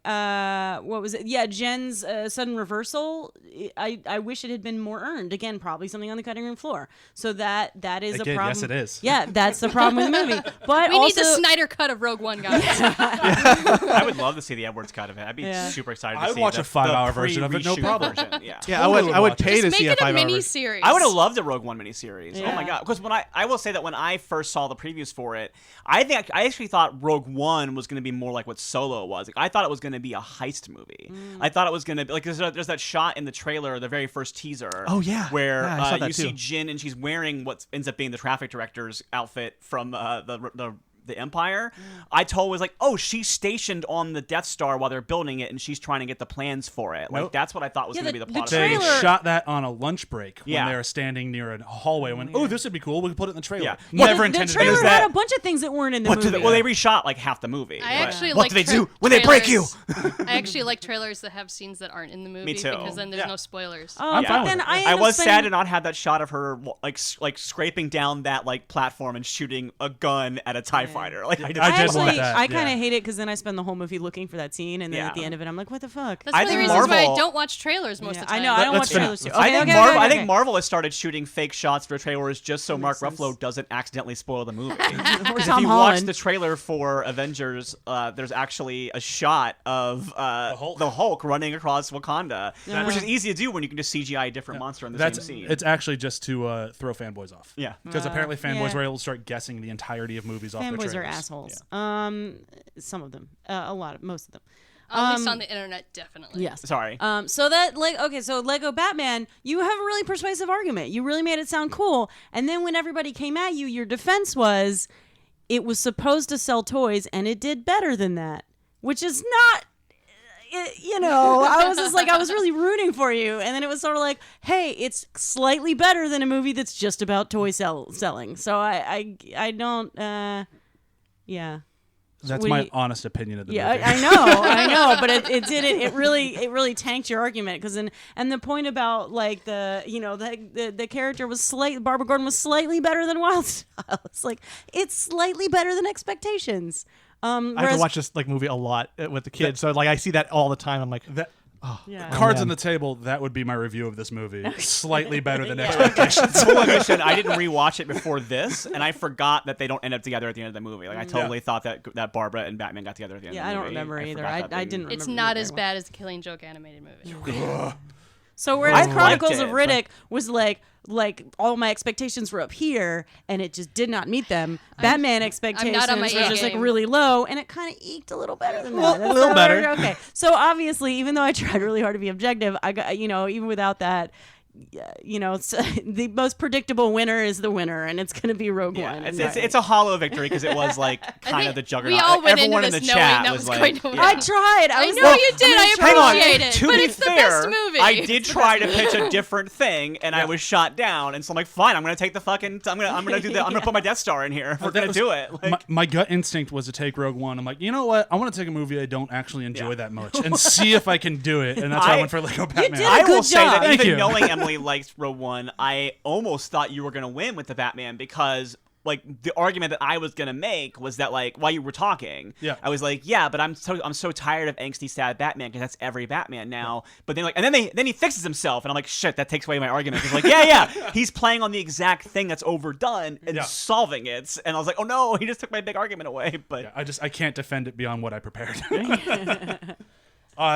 what was it? Yeah, Jen's sudden reversal. I wish it had been more earned. Again, probably something on the cutting room floor. So that is Again, a problem. yes, it is. Yeah, that's the problem with the movie. But We also, need the Snyder cut of Rogue One, guys. I would love to see the Edwards cut of it. I'd be Yeah. super excited I to would see watch the, a 5-hour the version of it, no pre-reshoot problem. version. Yeah. Yeah, I would Totally pay Just to make see a it a 5-hour mini version. series. I would have loved a Rogue One miniseries. Yeah. Oh my god! Because I will say that when I first saw the previews for it, I actually thought Rogue One was going to be more like what Solo was. Like, I thought it was going to be a heist movie. I thought it was going to be like there's that shot in the trailer, the very first teaser. Oh, yeah. where Yeah, I saw that you too. see Jyn and she's wearing what ends up being the traffic director's outfit from the Empire. I was like, oh, she's stationed on the Death Star while they're building it, and she's trying to get the plans for it. Like Nope. that's what I thought was Yeah, going to be the the plot. They of it. trailer- shot that on a lunch break Yeah. when they were standing near a hallway. When this would be cool. We could put it in the trailer. Yeah. Never the intended trailer to. that- had a bunch of things that weren't in the What movie. do they, well, they reshot like half the movie. I but- actually what like do they do when they break you? I actually like trailers that have scenes that aren't in the movie too. because then there's Yeah. no spoilers. Oh, I'm but fine with then it. I, I ended up was sad spending- to not have that shot of her like scraping down that like platform and shooting a gun at a TIE fighter. Like I I just did actually, want that, I kind yeah. of hate it because then I spend the whole movie looking for that scene, and then at the end of it, I'm like, what the fuck? That's I one of the think reasons why I Marvel- don't watch trailers most of the time. I know. I don't watch Let's trailers too. finish. Okay, I okay. think Marvel has started shooting fake shots for trailers just so Mark Makes Ruffalo sense. doesn't accidentally spoil the movie. Or Because if Tom you watch Holland. the trailer for Avengers, there's actually a shot of Hulk. the Hulk running across Wakanda, Yeah. which is easy to do when you can just CGI a different monster in the That's same scene. it's actually just to throw fanboys off. Yeah. Because apparently fanboys yeah. were able to start guessing the entirety of movies off their Fanboys trailers. are assholes. Yeah. Some of them. A lot of, most of them. At least on the internet, definitely. Yes. Sorry. So that so Lego Batman, you have a really persuasive argument. You really made it sound cool. And then when everybody came at you, your defense was it was supposed to sell toys and it did better than that, which is not. I was just like, I was really rooting for you, and then it was sort of like, hey, it's slightly better than a movie that's just about toy selling. So I don't, yeah. That's What do my you- honest opinion of the Yeah, movie. I know, but it did it. It really tanked your argument because and the point about like the character was Barbara Gordon was slightly better than Wild Style. It's like it's slightly better than expectations. I have Whereas, to watch this like movie a lot with the kids, so like I see that all the time. I'm like, yeah. Cards man. on the table, that would be my review of this movie. Slightly better than Yeah. expectations. Full admission, I didn't rewatch it before this, and I forgot that they don't end up together at the end of the movie. Like I totally thought that Barbara and Batman got together at the end Yeah, of the I movie. don't remember either. forgot that I being- didn't remember. It's not it as very well. bad as the Killing Joke animated movie. So whereas I Chronicles liked of it, Riddick was like all my expectations were up here and it just did not meet them. Batman expectations not on my were just like A-game. really low and it kind of eked a little better than that. Well, That's a little so better. weird. Okay. So obviously, even though I tried really hard to be objective, I got even without that, the most predictable winner is the winner, and it's going to be Rogue Yeah, One. it's a hollow victory because it was like kind of the think juggernaut. we all went into Everyone in this the knowing chat that was was like, going to win. yeah. I tried. I was know like, you did. I Hang on. appreciate it. To But be it's the fair, best movie. I did It's the try to best pitch movie. a different thing, and I was shot down. And so I'm like, fine, I'm gonna take the fucking. I'm gonna do that. I'm gonna put my Death Star in here. We're That gonna was- do it. Like, my gut instinct was to take Rogue One. I'm like, you know what? I want to take a movie I don't actually enjoy that much and see if I can do it. And that's why I went for Lego Batman. did a I will good say job. that Thank even you. knowing Emily likes Rogue One, I almost thought you were gonna win with the Batman because. Like the argument that I was gonna make was that like while you were talking, Yeah. I was like, yeah, but I'm so tired of angsty sad Batman because that's every Batman now. But then then he fixes himself, and I'm like, shit, that takes away my argument. He's like, yeah, he's playing on the exact thing that's overdone and Yeah. solving it. And I was like, oh no, he just took my big argument away. But Yeah, I can't defend it beyond what I prepared.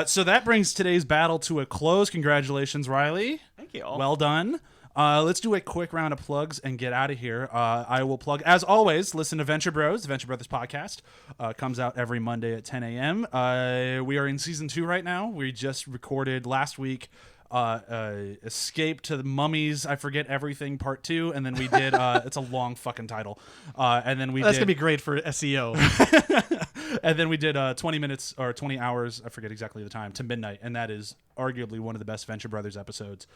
So that brings today's battle to a close. Congratulations, Riley. thank you. Well done. Let's do a quick round of plugs and get out of here. I will plug, as always, listen to Venture Bros, the Venture Brothers podcast. Comes out every Monday at 10 a.m. We are in season 2 right now. We just recorded last week Escape to the Mummies, I Forget Everything Part 2, and then we did, it's a long fucking title. And then we that's did, gonna be great for SEO. and then we did 20 minutes or 20 hours, I forget exactly the time, to midnight, and that is arguably one of the best Venture Brothers episodes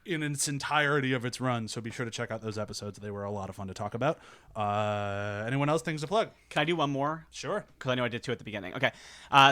in its entirety of its run. So be sure to check out those episodes. They were a lot of fun to talk about. Anyone else things to plug? Can I do one more? Sure. Because I know I did 2 at the beginning. Okay.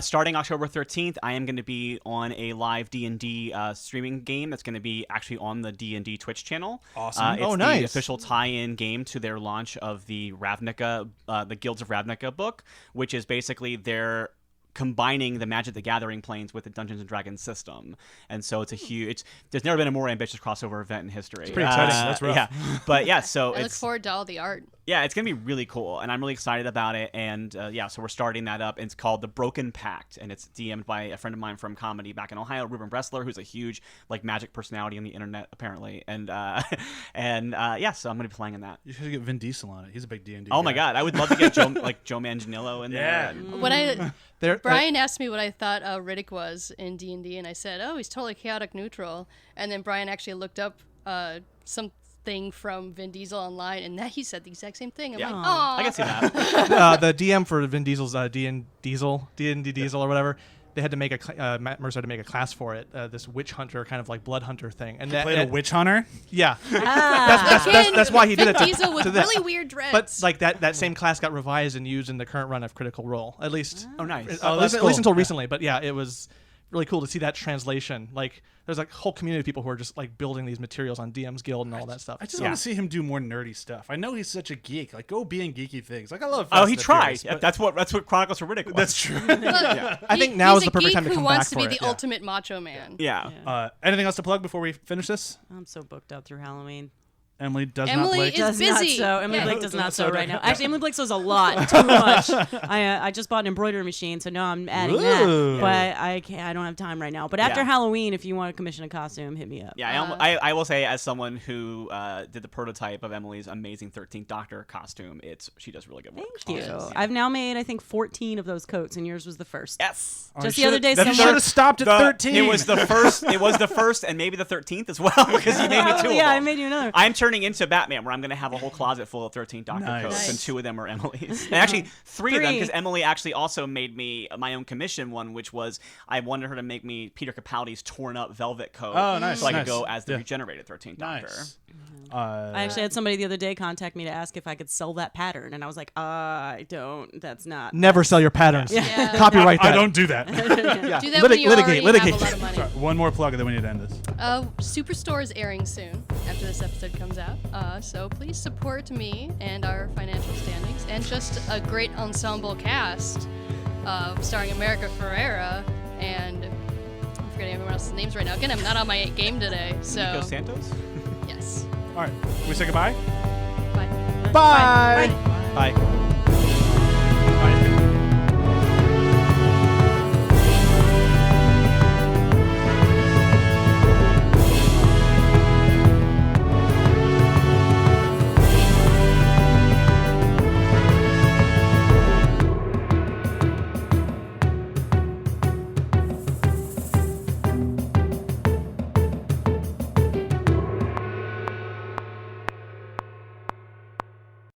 Starting October 13th, I am going to be on a live D&D streaming game that's going to be actually on the D&D Twitch channel. Awesome. It's Oh, the nice. official tie-in game to their launch of the Ravnica, the Guilds of Ravnica book, which is basically their combining the Magic the Gathering planes with the Dungeons and Dragons system. And so it's a huge, there's never been a more ambitious crossover event in history. It's pretty exciting. That's rough. Yeah. But yeah, so I look it's forward to all the art. yeah, it's gonna be really cool, and I'm really excited about it. And yeah, so we're starting that up. It's called The Broken Pact, and it's DM'd by a friend of mine from comedy back in Ohio, Ruben Bressler, who's a huge like Magic personality on the internet apparently. And yeah, so I'm gonna be playing in that. You should get Vin Diesel on it. He's a big D&D Oh my guy. god, I would love to get Joe Manganiello in Yeah. there. And- When I There, Brian asked me what I thought Riddick was in D&D, and I said, "Oh, he's totally chaotic neutral." And then Brian actually looked up something from Vin Diesel online, and that he said the exact same thing. I'm Yeah. like, "Oh, I can see that. the DM for Vin Diesel's D&D Diesel or whatever, they had to make Matt Mercer had to make a class for it. This witch hunter kind of like blood hunter thing, and that, Played a witch hunter. yeah, Again, that's why he did Vin it to, Diesel with to this. really weird dreads." But like that same class got revised and used in the current run of Critical Role, at least. Oh nice. At that's least cool. until recently, but yeah, it was really cool to see that translation. Like, there's like a whole community of people who are just like building these materials on DM's Guild and all that stuff. I just Yeah. want to see him do more nerdy stuff. I know he's such a geek. Like, go be in geeky things. Like, I love. Oh, Fast he and the tried. Furious, Yeah, but- that's what Chronicles of Riddick was. That's true. I think now is the perfect time to He's a come geek who back wants to be for the it. ultimate macho man. Yeah. Anything else to plug before we finish this? I'm so booked out through Halloween. Emily does not Emily Blake. is Does busy. not so. Emily Yeah. Blake does not so so right now. Actually, Emily Blake sews a lot, too much. I just bought an embroidery machine, so now I'm adding Ooh. that. But I can't. I don't have time right now. But after Yeah. Halloween, if you want to commission a costume, hit me up. Yeah, I will say, as someone who did the prototype of Emily's amazing 13th Doctor costume, she does really good work. Thank you. Yeah. I've now made, I think, 14 of those coats, and yours was the first. Yes. Just the other day, You someone should have stopped at 13. It was the first. It was the first, and maybe the 13th as well, because you made me two. Yeah, of I them. made you another. I'm turning into Batman, where I'm going to have a whole closet full of 13th Doctor Nice. coats, Nice. and 2 of them are Emily's. And actually, 3 of them, Three. because Emily actually also made me my own commission one, which was I wanted her to make me Peter Capaldi's torn up velvet coat. Oh, nice, So I nice. could go as the Yeah. regenerated 13th Doctor. Nice. I actually had somebody the other day contact me to ask if I could sell that pattern, and I was like, I don't. That's not. Never sell your patterns. Yeah. Copyright that. I don't do that. Yeah. Do that when you already litigate. have a lot of money. Sorry, one more plug, and then we need to end this. Superstore is airing soon after this episode comes out. So please support me and our financial standings, and just a great ensemble cast starring America Ferrera and I'm forgetting everyone else's names right now. Again, I'm not on my game today, so Nico Santos. yes. All right. Can we say goodbye? Bye. Bye. Bye.